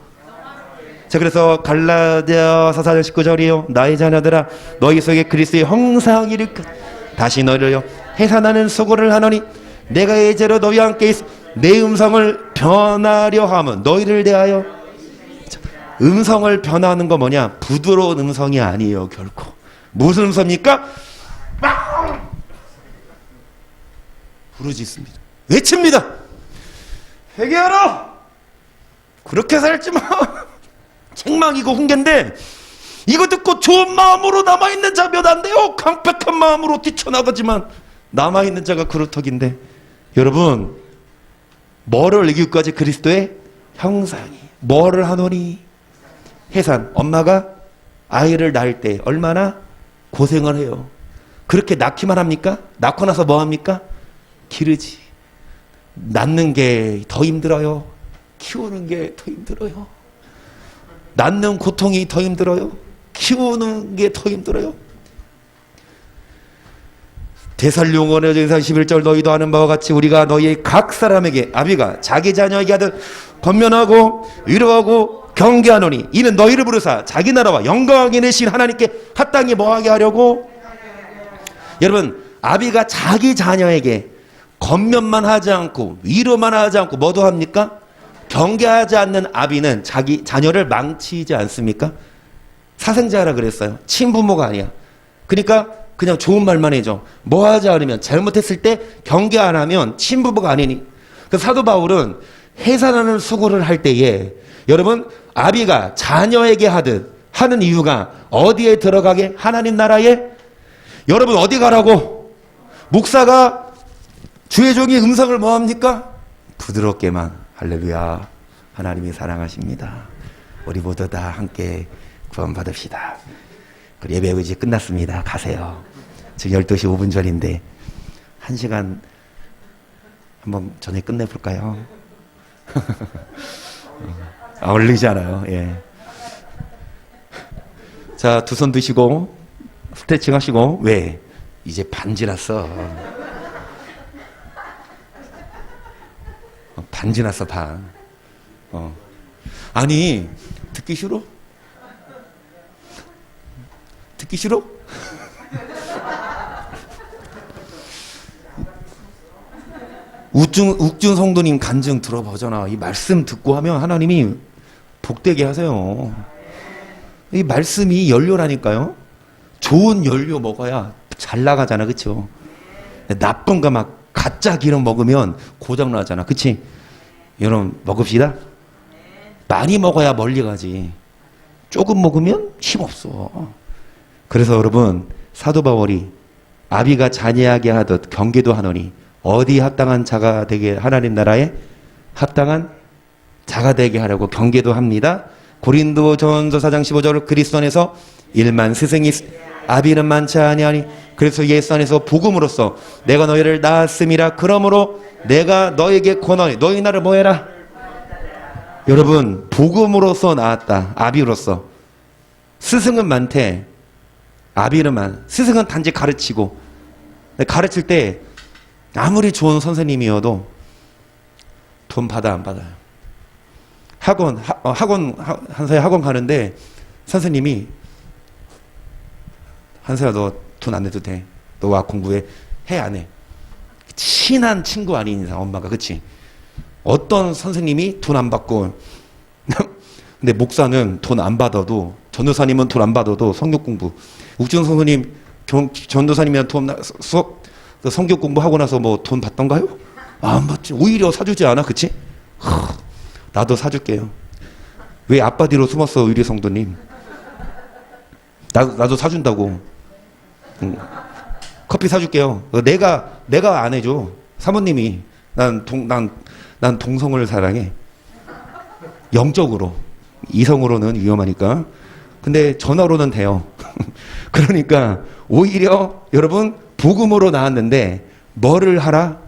자, 그래서 갈라디아서 4장 19절이요. 나의 자녀들아, 너희 속에 그리스도의 형상이 일으켜 다시 너희를 해산하는 수고를 하노니 내가 예제로 너희와 함께 있어 내 음성을 변하려 함은 너희를 대하여. 자, 음성을 변하는 거 뭐냐? 부드러운 음성이 아니에요. 결코. 무슨 음성입니까? 부르짖습니다. 외칩니다. 회개하라. 그렇게 살지 마. 책망이고 훈계인데 이거 듣고 좋은 마음으로 남아있는 자 몇 안 돼요. 강팍한 마음으로 뛰쳐나가지만 남아있는 자가 그루터기인데, 여러분, 뭐를 이기기까지 그리스도의 형상이 뭐를 하노니? 해산. 엄마가 아이를 낳을 때 얼마나 고생을 해요. 그렇게 낳기만 합니까? 낳고 나서 뭐 합니까? 기르지. 낳는 게 더 힘들어요. 키우는 게 더 힘들어요. 낳는 고통이 더 힘들어요. 키우는 게 더 힘들어요. 데살로니가서 11절 너희도 아는 바와 같이 우리가 너희 각 사람에게 아비가 자기 자녀에게 하듯 권면하고 위로하고 경계하노니 이는 너희를 부르사 자기 나라와 영광이 내신 하나님께 합당히 뭐하게 하려고. 여러분, 아비가 자기 자녀에게 권면만 하지 않고 위로만 하지 않고 뭐도 합니까? 경계하지 않는 아비는 자기 자녀를 망치지 않습니까? 사생자라 그랬어요. 친부모가 아니야. 그러니까 그냥 좋은 말만 해줘. 뭐 하지 않으면, 잘못했을 때 경계 안 하면 친부모가 아니니. 그 사도 바울은 해산하는 수고를 할 때에 여러분, 아비가 자녀에게 하듯 하는 이유가 어디에 들어가게? 하나님 나라에. 여러분, 어디 가라고? 목사가 주의 종이 음성을 뭐 합니까? 부드럽게만. 할렐루야. 하나님이 사랑하십니다. 우리 모두 다 함께 구원받읍시다. 예배 이제 끝났습니다. 가세요. 지금 12시 5분 전인데 1시간 한번 전에 끝내볼까요? 어울리잖아요. 예. 자, 두 손 드시고 스트레칭 하시고. 왜? 이제 반 지났어. 반 지났어, 반. 아니, 듣기 싫어? 듣기 싫어? 욱준 성도님 간증 들어보잖아. 이 말씀 듣고 하면 하나님이 복되게 하세요. 이 말씀이 연료라니까요. 좋은 연료 먹어야 잘 나가잖아, 그쵸? 나쁜 거 막 가짜 기름 먹으면 고장 나잖아, 그치? 여러분, 먹읍시다. 많이 먹어야 멀리 가지. 조금 먹으면 힘없어. 그래서 여러분, 사도 바울이 아비가 잔예하게 하듯 경계도 하노니 어디 합당한 자가 되게 하나님 나라에 합당한 자가 되게 하려고 경계도 합니다. 고린도전서 4장 15절 그리스도 안에서 1만 스승이 아비는 많지 아니하니 그래서 예수 안에서 복음으로써 내가 너희를 낳았음이라. 그러므로 내가 너에게 권하니 너희 나를 뭐 해라? 여러분, 복음으로써 낳았다. 아비로서. 스승은 많대. 아비는 많. 스승은 단지 가르치고. 가르칠 때 아무리 좋은 선생님이어도 돈 받아 안 받아요. 한사야 학원 가는데 선생님이 한사야 너 돈 안 내도 돼. 너 와 공부해. 해 안 해. 친한 친구 아닌 이상 엄마가. 그치? 어떤 선생님이 돈 안 받고 근데 목사는 돈 안 받아도 전도사님은 돈 안 받아도 성경 공부. 욱준 선생님 전도사님이랑 수업 성경 공부하고 나서 뭐 돈 받던가요? 안 받지. 오히려 사주지 않아. 그치? 나도 사줄게요. 왜 아빠 뒤로 숨었어, 의리 성도님? 나도 사준다고. 커피 사줄게요. 내가 안 해줘. 사모님이. 난 동성을 사랑해. 영적으로. 이성으로는 위험하니까. 근데 전화로는 돼요. 그러니까 오히려 여러분 복음으로 나왔는데 뭐를 하라?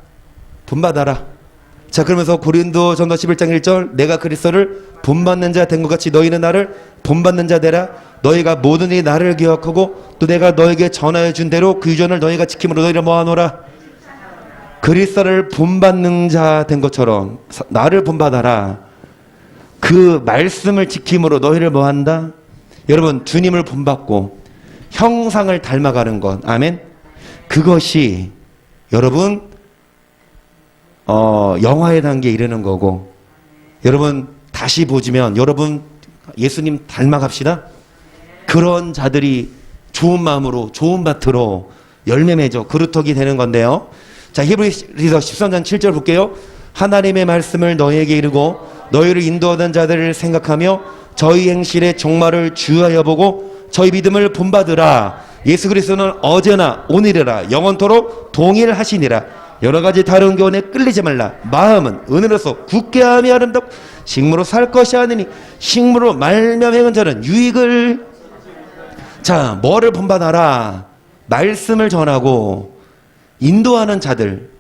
본받아라. 자, 그러면서 고린도전서 11장 1절 내가 그리스도를 본받는 자 된 것 같이 너희는 나를 본받는 자 되라. 너희가 모든 이 나를 기억하고 또 내가 너에게 전하여 준 대로 그 유전을 너희가 지킴으로 너희를 모아놓으라. 그리스도를 본받는 자 된 것처럼 나를 본받아라. 그 말씀을 지킴으로 너희를 뭐한다? 여러분, 주님을 본받고 형상을 닮아가는 것. 아멘. 그것이 여러분 영화의 단계에 이르는 거고, 여러분 다시 보시면 여러분 예수님 닮아갑시다. 그런 자들이 좋은 마음으로 좋은 밭으로 열매 맺어 그루터기 되는 건데요. 자, 히브리서 13장 7절 볼게요. 하나님의 말씀을 너희에게 이르고 너희를 인도하던 자들을 생각하며 저희 행실의 종말을 주의하여 보고 저희 믿음을 본받으라. 예수 그리스도는 어제나 오늘이라 영원토록 동일하시니라. 여러 가지 다른 교훈에 끌리지 말라. 마음은 은혜로서 굳게 함이 아름답고 식무로 살 것이 아니니 식무로 말미암아 행한 자는 유익을. 자, 뭐를 본받아라? 말씀을 전하고 인도하는 자들.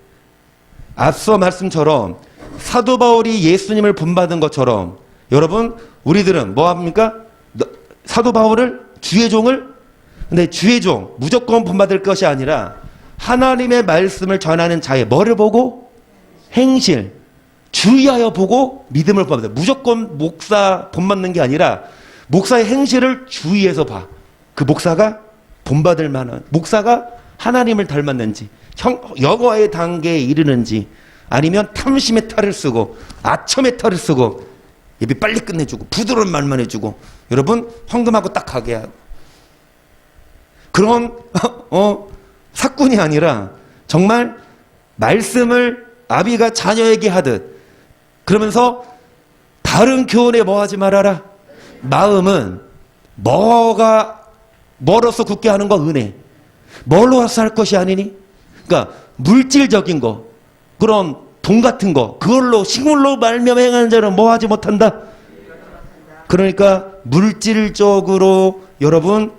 앞서 말씀처럼 사도 바울이 예수님을 본받은 것처럼 여러분 우리들은 뭐 합니까? 사도 바울을 주의 종을. 근데 주의 종 무조건 본받을 것이 아니라 하나님의 말씀을 전하는 자의 뭐를 보고? 행실. 주의하여 보고 믿음을 본받아. 무조건 목사 본받는 게 아니라 목사의 행실을 주의해서 봐. 그 목사가 본받을 만한, 목사가 하나님을 닮았는지, 여호와의 단계에 이르는지, 아니면 탐심의 탈을 쓰고 아첨의 탈을 쓰고 예배 빨리 끝내주고 부드러운 말만 해주고 여러분 황금하고 딱 가게 하고 그런 사꾼이 아니라 정말 말씀을 아비가 자녀에게 하듯, 그러면서 다른 교훈에 뭐 하지 말아라. 마음은 멀어서 굳게 하는 거 은혜. 뭘로 와서 할 것이 아니니? 그러니까 물질적인 거, 그런 돈 같은 거, 그걸로 식물로 말미암아 행하는 자는 뭐 하지 못한다. 그러니까 물질적으로 여러분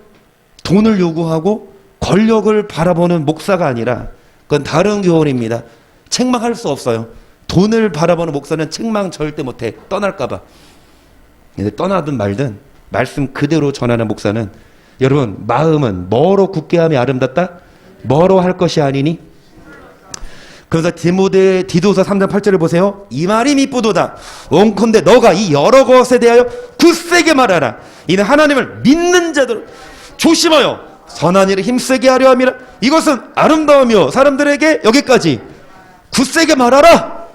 돈을 요구하고 권력을 바라보는 목사가 아니라 그건 다른 교훈입니다. 책망할 수 없어요. 돈을 바라보는 목사는 책망 절대 못해. 떠날까봐. 근데 떠나든 말든 말씀 그대로 전하는 목사는 여러분 마음은 뭐로 굳게 함이 아름답다? 뭐로 할 것이 아니니? 그래서 디도서 3장 8절을 보세요. 이 말이 미쁘도다. 원컨대 너가 이 여러 것에 대하여 굳세게 말하라. 이는 하나님을 믿는 자들 조심하여 선한 일을 힘세게 하려 함이라. 이것은 아름다우며 사람들에게 여기까지 굳세게 말하라.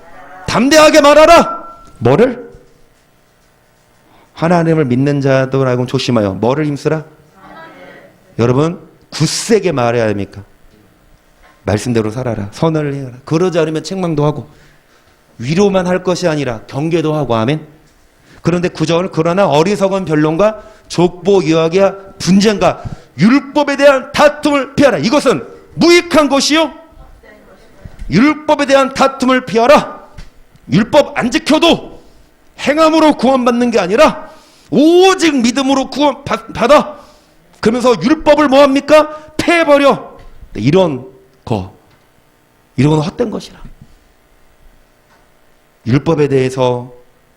담대하게 말하라. 뭐를? 하나님을 믿는 자들하고 조심하여 뭐를 힘쓰라? 여러분 굳세게 말해야 합니까? 말씀대로 살아라. 선을 해라. 그러지 않으면 책망도 하고 위로만 할 것이 아니라 경계도 하고. 아멘. 그런데 9절 그러나 어리석은 변론과 족보 유학의 분쟁과 율법에 대한 다툼을 피하라. 이것은 무익한 것이요. 율법에 대한 다툼을 피하라. 율법 안 지켜도 행함으로 구원받는 게 아니라 오직 믿음으로 구원받아. 그러면서 율법을 뭐합니까? 패해버려. 이런 건 헛된 것이라. 율법에 대해서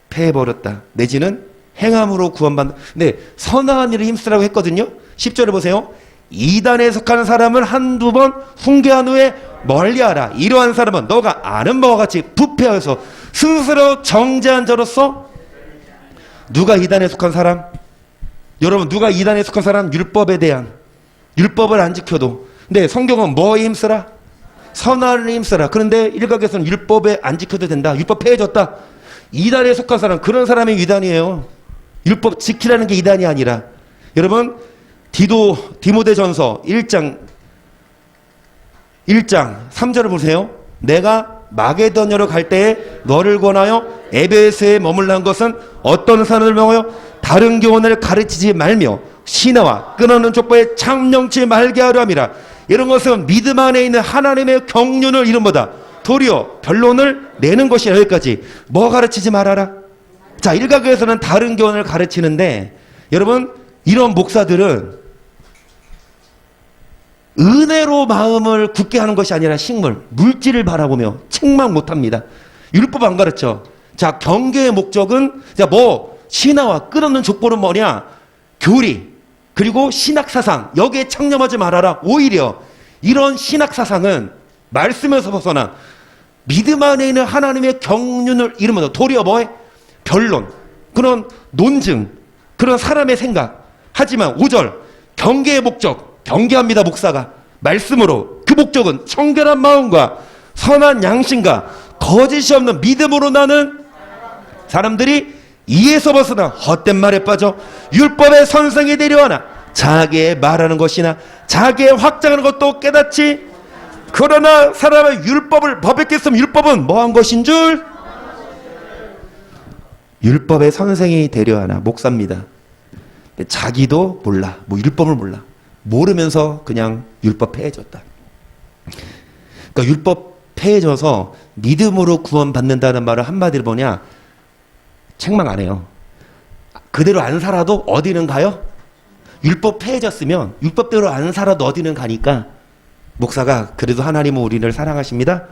패해버렸다. 내지는 행함으로 구원받는. 네, 선한 일을 힘쓰라고 했거든요. 10절에 보세요. 이단에 속하는 사람은 한두 번 훈계한 후에 멀리하라. 이러한 사람은 너가 아는 바와 같이 부패하여서 스스로 정죄한 자로서. 누가 이단에 속한 사람? 여러분, 누가 이단에 속한 사람? 율법에 대한, 율법을 안 지켜도. 근데 성경은 뭐에 힘쓰라? 선한을 힘쓰라. 그런데 일각에서는 율법에 안 지켜도 된다. 율법 폐해졌다. 이단에 속한 사람, 그런 사람이 이단이에요. 율법 지키라는 게 이단이 아니라. 여러분, 디모데전서 1장 3절을 보세요. 내가 마게도냐로 갈 때에 너를 권하여 에베소에 머물란 것은 어떤 사람을 명하여 다른 교훈을 가르치지 말며 신화와 끊어놓은 족보에 참령치 말게 하려 함이라. 이런 것은 믿음 안에 있는 하나님의 경륜을 이름보다 도리어 변론을 내는 것이라. 여기까지. 뭐 가르치지 말아라? 자, 일각에서는 다른 교훈을 가르치는데, 여러분, 이런 목사들은 은혜로 마음을 굳게 하는 것이 아니라 식물, 물질을 바라보며 책망 못합니다. 율법 안 가르쳐. 자, 경계의 목적은, 자, 뭐 신화와 끝없는 족보는 뭐냐? 교리, 그리고 신학사상, 여기에 창념하지 말아라. 오히려 이런 신학사상은 말씀에서 벗어나 믿음 안에 있는 하나님의 경륜을 이루면서 도리어 뭐해? 변론, 그런 논증, 그런 사람의 생각. 하지만 5절 경계의 목적, 경계합니다. 목사가 말씀으로. 그 목적은 청결한 마음과 선한 양심과 거짓이 없는 믿음으로 나는 사람들이 이에서 벗어나 헛된 말에 빠져 율법의 선생이 되려하나 자기의 말하는 것이나 자기의 확장하는 것도 깨닫지. 그러나 사람의 율법을 법에 깼으면 율법은 뭐한 것인 줄? 율법의 선생이 되려하나. 목사입니다. 자기도 몰라. 뭐 율법을 몰라. 모르면서 그냥 율법 폐해졌다. 그러니까 율법 폐해져서 믿음으로 구원받는다는 말을 한마디로 뭐냐? 책망 안 해요. 그대로 안 살아도 어디는 가요? 율법 폐해졌으면 율법대로 안 살아도 어디는 가니까 목사가 그래도 하나님은 우리를 사랑하십니다.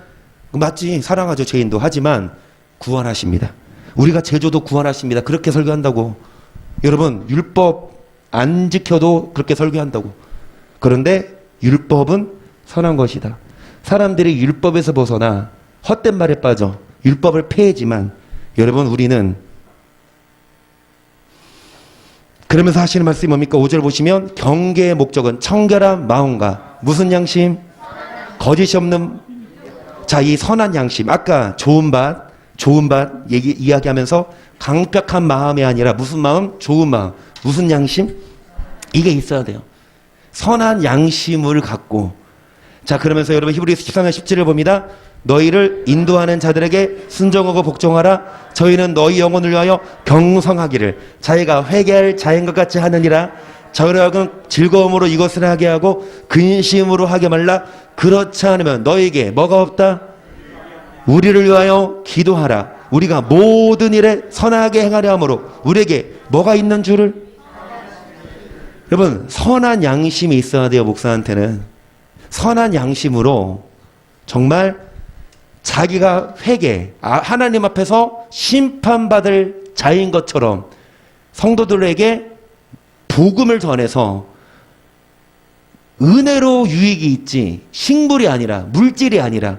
맞지, 사랑하죠. 죄인도. 하지만 구원하십니다. 우리가 제조도 구원하십니다. 그렇게 설교한다고. 여러분, 율법 안 지켜도 그렇게 설교한다고. 그런데 율법은 선한 것이다. 사람들이 율법에서 벗어나 헛된 말에 빠져 율법을 폐해지만, 여러분, 우리는 그러면서 하시는 말씀이 뭡니까? 5절 보시면 경계의 목적은 청결한 마음과 무슨 양심? 거짓이 없는. 자, 이 선한 양심. 아까 좋은 밭 이야기하면서 강팍한 마음이 아니라 무슨 마음? 좋은 마음. 무슨 양심? 이게 있어야 돼요. 선한 양심을 갖고. 자, 그러면서 여러분 히브리서 13장 17을 봅니다. 너희를 인도하는 자들에게 순종하고 복종하라. 저희는 너희 영혼을 위하여 경성하기를 자기가 회개할 자인것 같이 하느니라. 저희로 하여금 즐거움으로 이것을 하게 하고 근심으로 하게 말라. 그렇지 않으면 너희에게 뭐가 없다? 우리를 위하여 기도하라. 우리가 모든 일에 선하게 행하려 함으로 우리에게 뭐가 있는 줄을. 여러분, 선한 양심이 있어야 돼요. 목사한테는 선한 양심으로 정말 자기가 회개, 하나님 앞에서 심판받을 자인 것처럼 성도들에게 복음을 전해서 은혜로 유익이 있지 식물이 아니라, 물질이 아니라.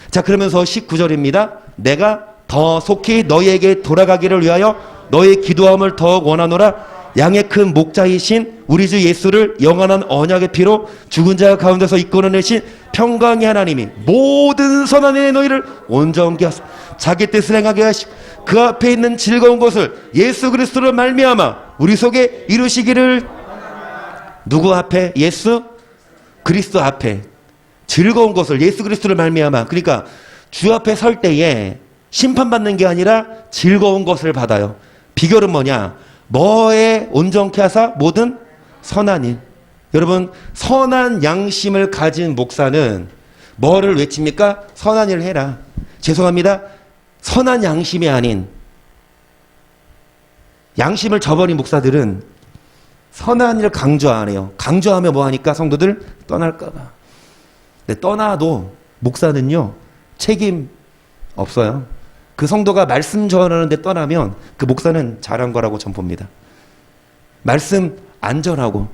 자, 그러면서 19절입니다. 내가 더 속히 너희에게 돌아가기를 위하여 너희의 기도함을 더욱 원하노라. 양의 큰 목자이신 우리 주 예수를 영원한 언약의 피로 죽은 자 가운데서 이끌어내신 평강의 하나님이 모든 선한 일에 너희를 온전케 하사 자기 뜻을 행하게 하시고 그 앞에 있는 즐거운 것을 예수 그리스도로 말미암아 우리 속에 이루시기를. 누구 앞에? 예수 그리스도 앞에 즐거운 것을 예수 그리스도를 말미암아. 그러니까 주 앞에 설 때에 심판받는 게 아니라 즐거운 것을 받아요. 비결은 뭐냐? 뭐에 온전케 하사 모든 선한 일. 여러분, 선한 양심을 가진 목사는 뭐를 외칩니까? 선한 일을 해라. 죄송합니다. 선한 양심이 아닌 양심을 저버린 목사들은 선한 일을 강조 안 해요. 강조하면 뭐하니까? 성도들 떠날까 봐. 근데 떠나도 목사는요, 책임 없어요. 그 성도가 말씀 전하는데 떠나면 그 목사는 잘한 거라고 전 봅니다. 말씀 안 전하고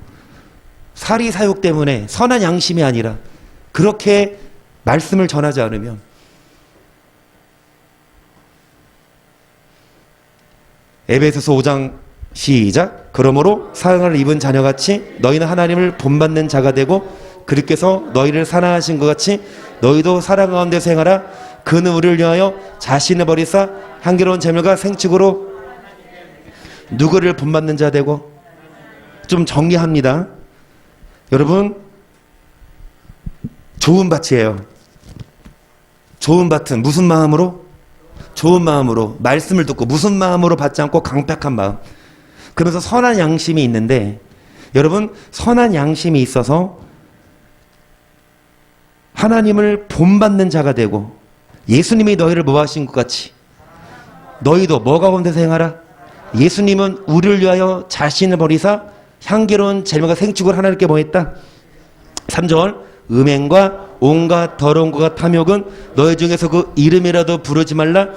사리 사욕 때문에 선한 양심이 아니라 그렇게 말씀을 전하지 않으면, 에베소서 5장 시작. 그러므로 사랑을 입은 자녀같이 너희는 하나님을 본받는 자가 되고 그리스도께서 너희를 사랑하신 것 같이 너희도 사랑 가운데서 행하라. 그는 우리를 위하여 자신을 버리사 향기로운 제물과 생축으로 누구를 본받는 자 되고. 좀 정리합니다. 여러분, 좋은 밭이에요. 좋은 밭은 무슨 마음으로? 좋은 마음으로 말씀을 듣고 무슨 마음으로 받지 않고 강팍한 마음. 그러면서 선한 양심이 있는데, 여러분, 선한 양심이 있어서 하나님을 본받는 자가 되고 예수님이 너희를 뭐 하신 것 같이 너희도 뭐 가운데서 행하라. 예수님은 우리를 위하여 자신을 버리사 향기로운 제물과 생축을 하나님께 뭐 했다? 3절. 음행과 온갖 더러운 것과 탐욕은 너희 중에서 그 이름이라도 부르지 말라.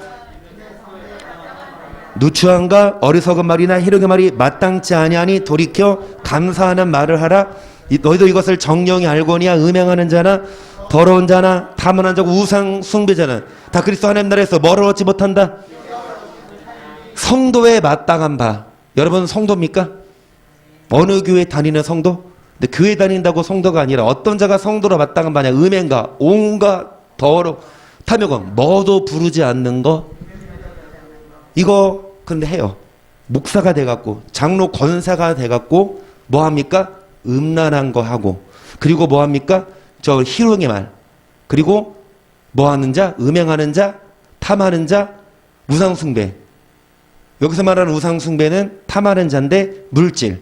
누추함과 어리석은 말이나 희롱의 말이 마땅치 아니하니 돌이켜 감사하는 말을 하라. 너희도 이것을 정령이 알거니와 음행하는 자나 더러운 자나 탐하는 자고 우상 숭배자는 다 그리스도 하나님 나라에서 뭐를 얻지 못한다. 성도의 마땅한 바. 여러분, 성도입니까? 어느 교회 다니는 성도? 근데 교회 다닌다고 성도가 아니라 어떤 자가 성도로 마땅한 바냐? 음행과 온갖 더러 탐욕은 뭐도 부르지 않는 거. 이거 근데 해요. 목사가 돼갖고 장로 권사가 돼갖고 뭐합니까? 음란한 거 하고, 그리고 뭐합니까? 저 희롱의 말, 그리고 뭐하는 자? 음행하는 자, 탐하는 자, 우상숭배. 여기서 말하는 우상숭배는 탐하는 자인데 물질.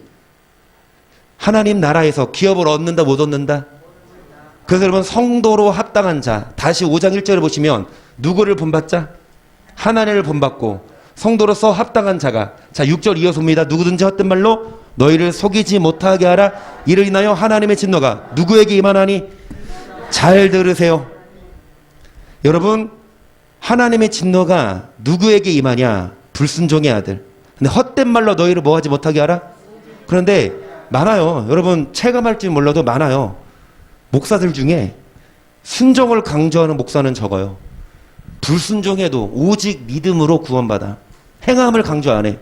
하나님 나라에서 기업을 얻는다 못 얻는다? 그래서 여러분, 성도로 합당한 자, 다시 5장 1절을 보시면 누구를 본받자? 하나님을 본받고 성도로서 합당한 자가, 자 6절 이어서 봅니다. 누구든지 헛된 말로 너희를 속이지 못하게 하라. 이를 인하여 하나님의 진노가 누구에게 임하나니? 잘 들으세요. 여러분, 하나님의 진노가 누구에게 임하냐? 불순종의 아들. 근데 헛된 말로 너희를 뭐하지 못하게 하라? 그런데 많아요. 여러분, 체감할지 몰라도 많아요. 목사들 중에 순종을 강조하는 목사는 적어요. 불순종해도 오직 믿음으로 구원받아. 행함을 강조 안 해.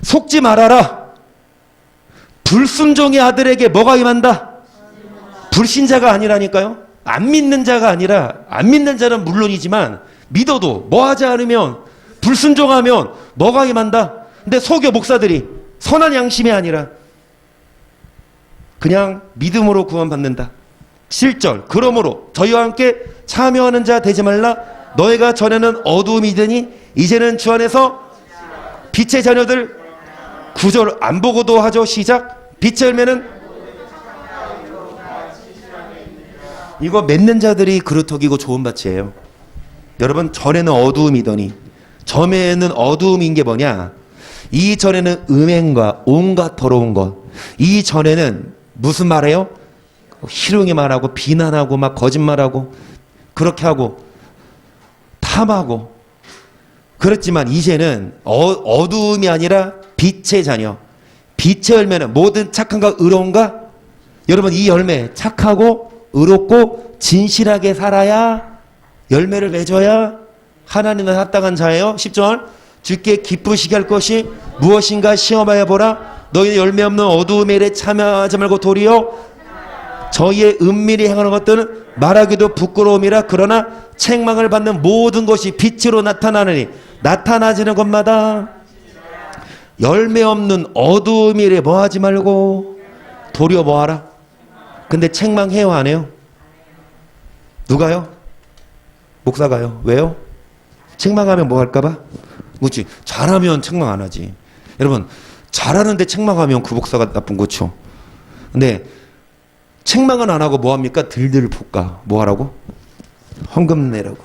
속지 말아라. 불순종의 아들에게 뭐가 임한다? 불신자가 아니라니까요. 안 믿는 자가 아니라, 안 믿는 자는 물론이지만 믿어도 뭐하지 않으면, 불순종하면 뭐가 임한다? 근데 속여 목사들이 선한 양심이 아니라 그냥 믿음으로 구원받는다. 7절. 그러므로 저희와 함께 참여하는 자 되지 말라. 너희가 전에는 어두움이더니 이제는 주 안에서 빛의 자녀들. 9절 안 보고도 하죠. 시작. 빛의 열매는, 이거 맺는 자들이 그루터기고 좋은 밭이에요. 여러분, 전에는 어두움이더니, 전에는 어두움인 게 뭐냐? 이 전에는 음행과 온갖 더러운 것. 이 전에는 무슨 말해요? 희롱이 말하고 비난하고 막 거짓말하고 그렇게 하고 탐하고 그렇지만 이제는 어두움이 아니라 빛의 자녀. 빛의 열매는 모든 착함과 의로움과, 여러분, 이 열매 착하고 의롭고 진실하게 살아야 열매를 맺어야 하나님의 합당한 자예요. 10절. 주께 기쁘시게 할 것이 무엇인가 시험하여 보라. 너희 열매 없는 어두움의 일에 참여하지 말고 도리어 저희의 은밀히 행하는 것들은 말하기도 부끄러움이라. 그러나 책망을 받는 모든 것이 빛으로 나타나느니 나타나지는 것마다 열매 없는 어두움의 일에 뭐하지 말고 도리어 뭐하라. 근데 책망해요 안 해요? 누가요? 목사가요. 왜요? 책망하면 뭐 할까봐? 그렇지. 잘하면 책망 안 하지. 여러분 잘하는데 책망하면 그 목사가 나쁜 거죠. 근데 책망은 안 하고 뭐 합니까? 들들 볶아. 뭐 하라고? 헌금 내라고.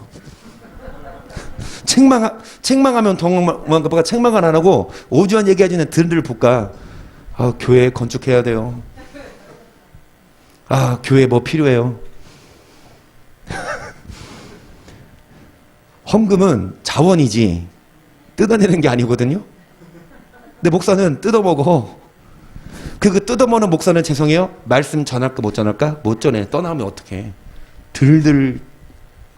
책망하면 동방갑부가 책망을 안 하고 오주환 얘기하지는 들들 볶아. 아, 교회 건축해야 돼요. 아, 교회 뭐 필요해요. 헌금은 자원이지 뜯어내는 게 아니거든요. 근데 목사는 뜯어먹어. 그 뜯어먹는 목사는 죄송해요. 말씀 전할까 못 전할까? 못 전해. 떠나면 어떡해. 들들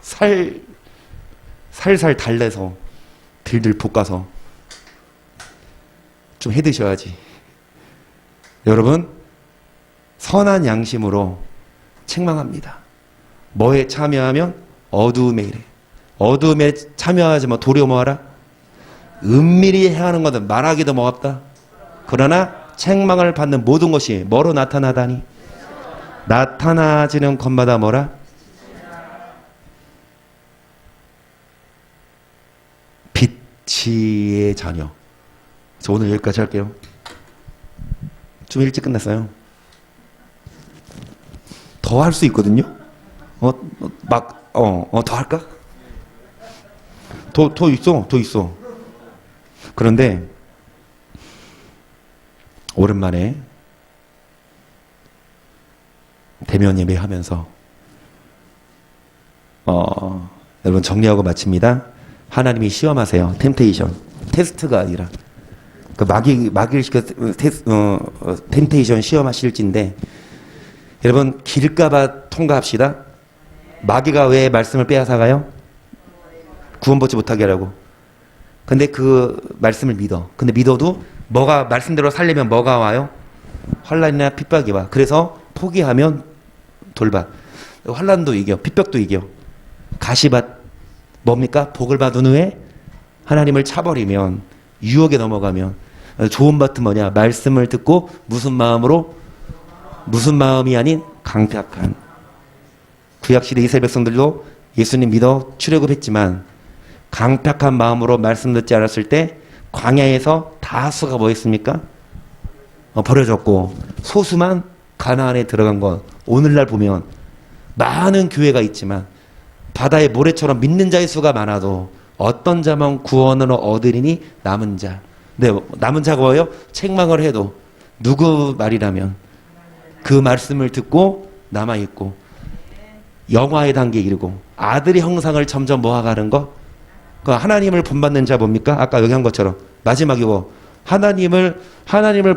살살 달래서 들들 볶아서 좀 해드셔야지. 여러분 선한 양심으로 책망합니다. 뭐에 참여하면 어두움에 이래. 어두움에 참여하지 마. 도리어 뭐하라? 은밀히 행하는 것은 말하기도 뭐합다. 그러나 책망을 받는 모든 것이 뭐로 나타나다니? 나타나지는 것마다 뭐라? 빛의 자녀. 그래서 오늘 여기까지 할게요. 좀 일찍 끝났어요. 더 할 수 있거든요. 더 할까? 더 있어. 그런데 오랜만에 대면 예배하면서 여러분 정리하고 마칩니다. 하나님이 시험하세요. 템테이션. 테스트가 아니라 그 마귀를 시켜 템테이션 시험하실진데 여러분 길까봐 통과합시다. 마귀가 왜 말씀을 빼앗아가요? 구원받지 못하게 하라고. 근데 그 말씀을 믿어. 근데 믿어도 뭐가 말씀대로 살려면 뭐가 와요? 환난이나 핍박이 와. 그래서 포기하면 돌밭. 환난도 이겨. 핍박도 이겨. 가시밭. 뭡니까? 복을 받은 후에 하나님을 차버리면 유혹에 넘어가면 좋은 밭은 뭐냐? 말씀을 듣고 무슨 마음으로? 무슨 마음이 아닌 강팍한. 구약시대 이스라엘 백성들도 예수님 믿어 출애굽했지만 강팍한 마음으로 말씀 듣지 않았을 때 광야에서 다수가 뭐 했습니까? 버려졌고 소수만 가나안에 들어간 것. 오늘날 보면 많은 교회가 있지만 바다의 모래처럼 믿는 자의 수가 많아도 어떤 자만 구원을 얻으리니 남은 자. 네, 남은 자가 뭐예요? 책망을 해도 누구 말이라면 그 말씀을 듣고 남아있고 영화의 단계에 이르고 아들의 형상을 점점 모아가는 거. 그 하나님을 본받는 자 뭡니까? 아까 여기 한 것처럼 마지막이고 하나님을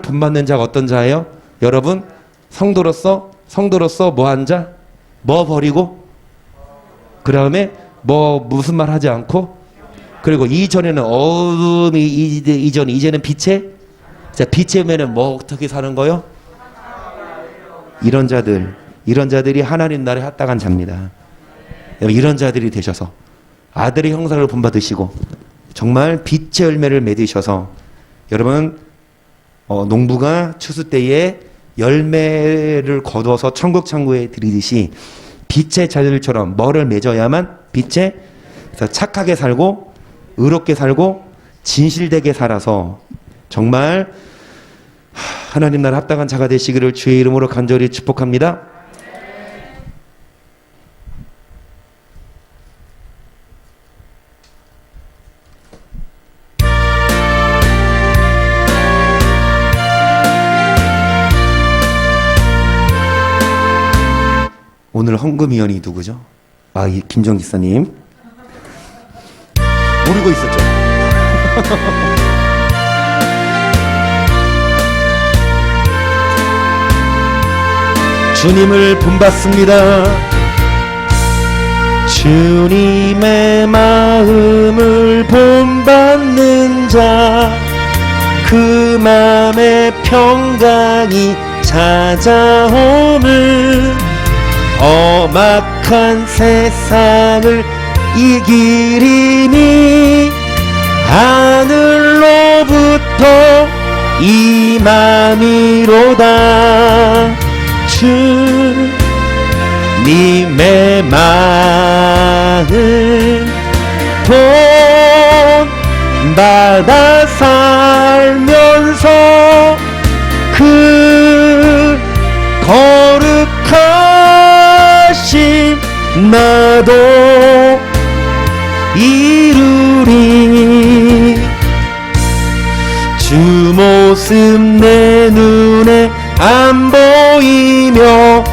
본받는 자가 어떤 자예요? 여러분 성도로서 뭐한 자? 뭐 버리고 그 다음에 뭐 무슨 말 하지 않고 그리고 이전에는 어둠이 이제는 빛에 자 빛에 면은 뭐 어떻게 사는 거요? 이런 자들이 하나님 나라에 합당한 자입니다. 이런 자들이 되셔서 아들의 형상을 본받으시고 정말 빛의 열매를 맺으셔서 여러분 농부가 추수 때에 열매를 거두어서 천국 창고에 들이듯이 빛의 자들처럼 뭐를 맺어야만 빛에 착하게 살고 의롭게 살고 진실되게 살아서 정말 하나님 나라 합당한 자가 되시기를 주의 이름으로 간절히 축복합니다. 오늘 헌금위원이 누구죠? 이 김정 기사님. 모르고 있었죠? 주님을 본받습니다. 주님의 마음을 본받는 자, 그 마음에 평강이 찾아오는 험악한 세상을 이기리니 하늘로부터 임함이로다. 주님의 마음 본받아 살면서 그 거룩하신 나도 이루리. 주 모습 내 눈에 안 보이며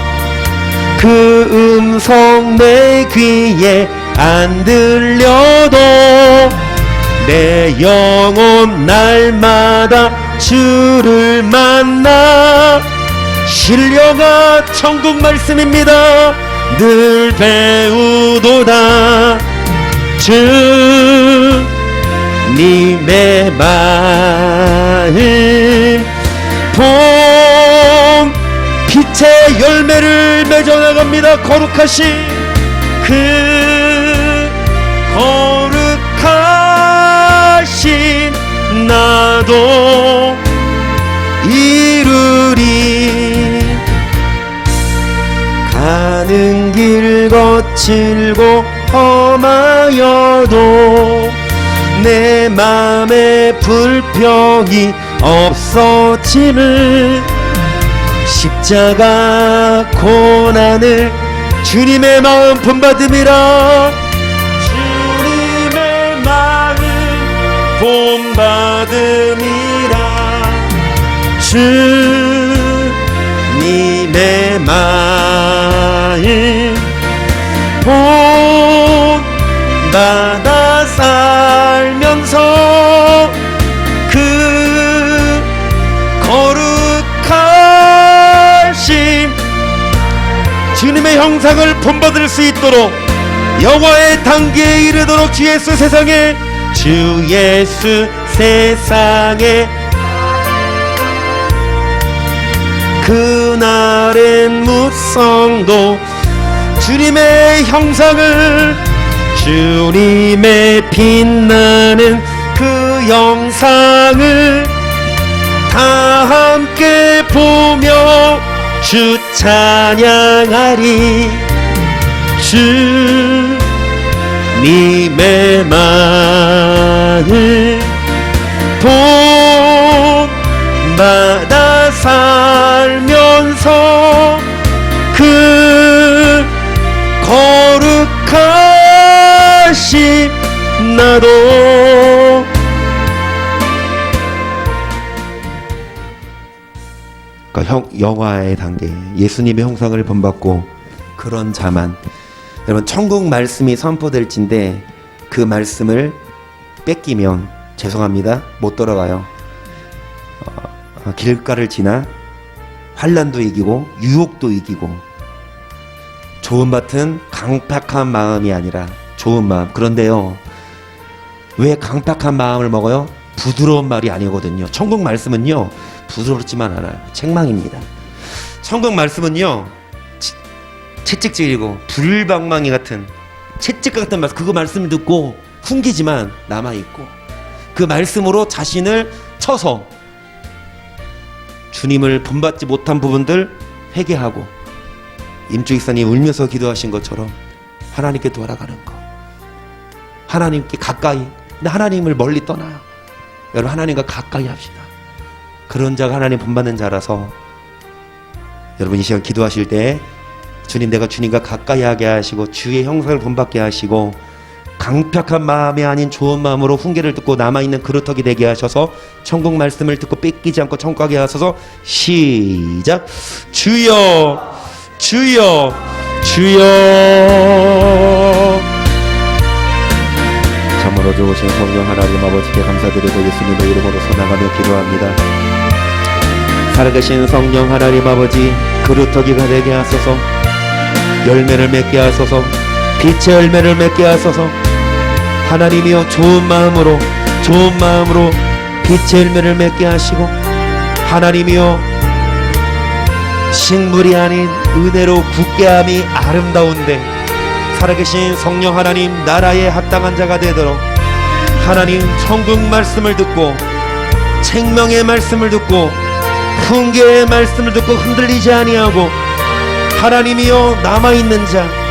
그 음성 내 귀에 안 들려도 내 영혼 날마다 주를 만나 신령한 천국 말씀입니다. 늘 배우도다 주님의 마음 봄 빛의 열매를 맺어나갑니다. 거룩하신 그 거룩하신 나도 이루리. 가는 길 거칠고 험하여도 내 맘에 불평이 없어짐을 십자가 고난을 주님의 마음 본받음이라. 주님의 마음 본받음이라. 주님의 마음 본받아 살면서 그 거룩하신 주님의 형상을 본받을 수 있도록 영화의 단계에 이르도록 주 예수 세상에 주 예수 세상에 그날엔 무성도 주님의 형상을 주님의 빛나는 그 영상을 다 함께 보며 주 찬양하리. 주님의 마음 본받아 살면서 그 거룩하신 나도. 그러니까 영화의 단계 예수님의 형상을 본받고 그런 자만. 여러분 천국 말씀이 선포될진데 그 말씀을 뺏기면 죄송합니다 못 돌아가요. 길가를 지나 환난도 이기고 유혹도 이기고 좋은 밭은 강팍한 마음이 아니라 좋은 마음. 그런데요 왜 강팍한 마음을 먹어요? 부드러운 말이 아니거든요. 천국 말씀은요 부드럽지만 않아요. 책망입니다. 천국 말씀은요 채찍질이고 불방망이 같은 채찍 같은 말씀. 그거 말씀을 듣고 훈기지만 남아있고 그 말씀으로 자신을 쳐서 주님을 본받지 못한 부분들 회개하고 임주익사님 울면서 기도하신 것처럼 하나님께 돌아가는 거. 하나님께 가까이. 근데 하나님을 멀리 떠나요. 여러분 하나님과 가까이 합시다. 그런 자가 하나님 본받는 자라서 여러분 이 시간 기도하실 때 주님 내가 주님과 가까이 하게 하시고 주의 형상을 본받게 하시고 강팍한 마음이 아닌 좋은 마음으로 훈계를 듣고 남아있는 그루터기 되게 하셔서 천국 말씀을 듣고 뺏기지 않고 천국 가게 하셔서 시작. 주여 주여 주여. 참으로 좋으신 성령 하나님 아버지께 감사드리고 예수님의 이름으로 선언하며 기도합니다. 살아계신 성령 하나님 아버지 그루터기가 되게 하소서. 열매를 맺게 하소서. 빛의 열매를 맺게 하소서. 하나님이여 좋은 마음으로 빛의 열매를 맺게 하시고 하나님이여 식물이 아닌 은혜로 굳게함이 아름다운데 살아계신 성령 하나님 나라에 합당한 자가 되도록 하나님 천국 말씀을 듣고 책명의 말씀을 듣고 훈계의 말씀을 듣고 흔들리지 아니하고 하나님이여 남아있는 자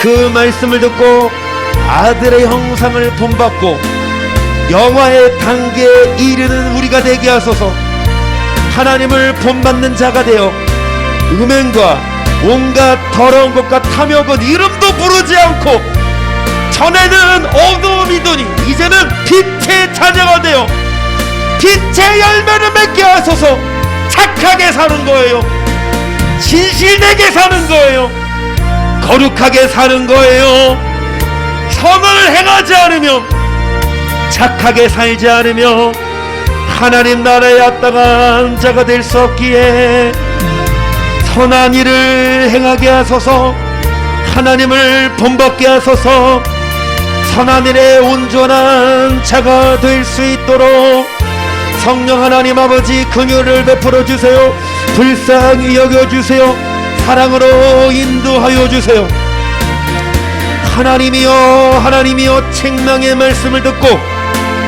그 말씀을 듣고 아들의 형상을 본받고 영화의 단계에 이르는 우리가 되게 하소서. 하나님을 본받는 자가 되어 음행과 온갖 더러운 것과 탐욕은 이름도 부르지 않고, 전에는 어두움이더니 이제는 빛의 자녀가 되어 빛의 열매를 맺게 하소서. 착하게 사는 거예요. 진실되게 사는 거예요. 거룩하게 사는 거예요. 선을 행하지 않으며 착하게 살지 않으며 하나님 나라에 합당한 자가 될 수 없기에 선한 일을 행하게 하소서. 하나님을 본받게 하소서. 선한 일에 온전한 자가 될 수 있도록 성령 하나님 아버지 긍휼을 베풀어 주세요. 불쌍히 여겨 주세요. 사랑으로 인도하여 주세요. 하나님이여, 하나님이여, 책망의 말씀을 듣고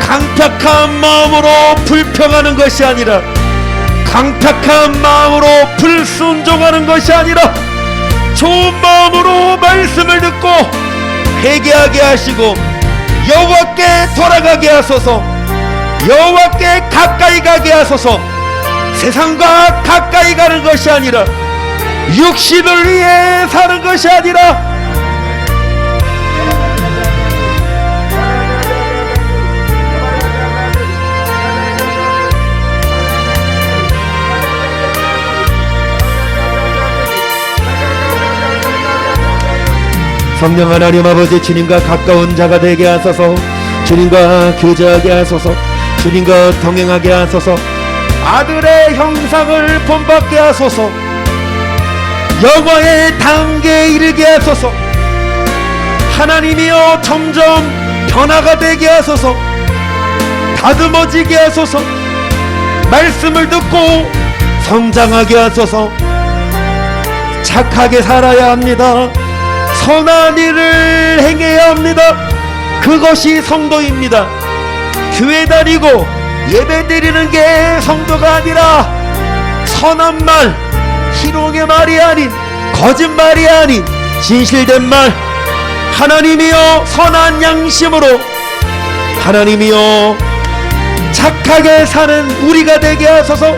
강팍한 마음으로 불평하는 것이 아니라, 강팍한 마음으로 불순종하는 것이 아니라 좋은 마음으로 말씀을 듣고 회개하게 하시고 여호와께 돌아가게 하소서. 여호와께 가까이 가게 하소서. 세상과 가까이 가는 것이 아니라, 육신을 위해 사는 것이 아니라, 성령 하나님 아버지, 주님과 가까운 자가 되게 하소서. 주님과 교제하게 하소서. 주님과 동행하게 하소서. 아들의 형상을 본받게 하소서. 영화의 단계에 이르게 하소서. 하나님이여, 점점 변화가 되게 하소서. 다듬어지게 하소서. 말씀을 듣고 성장하게 하소서. 착하게 살아야 합니다. 선한 일을 행해야 합니다. 그것이 성도입니다. 교회 다니고 예배 드리는 게 성도가 아니라, 선한 말, 희롱의 말이 아닌, 거짓말이 아닌 진실된 말, 하나님이여 선한 양심으로, 하나님이여 착하게 사는 우리가 되게 하소서.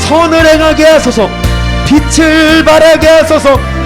선을 행하게 하소서. 빛을 발하게 하소서.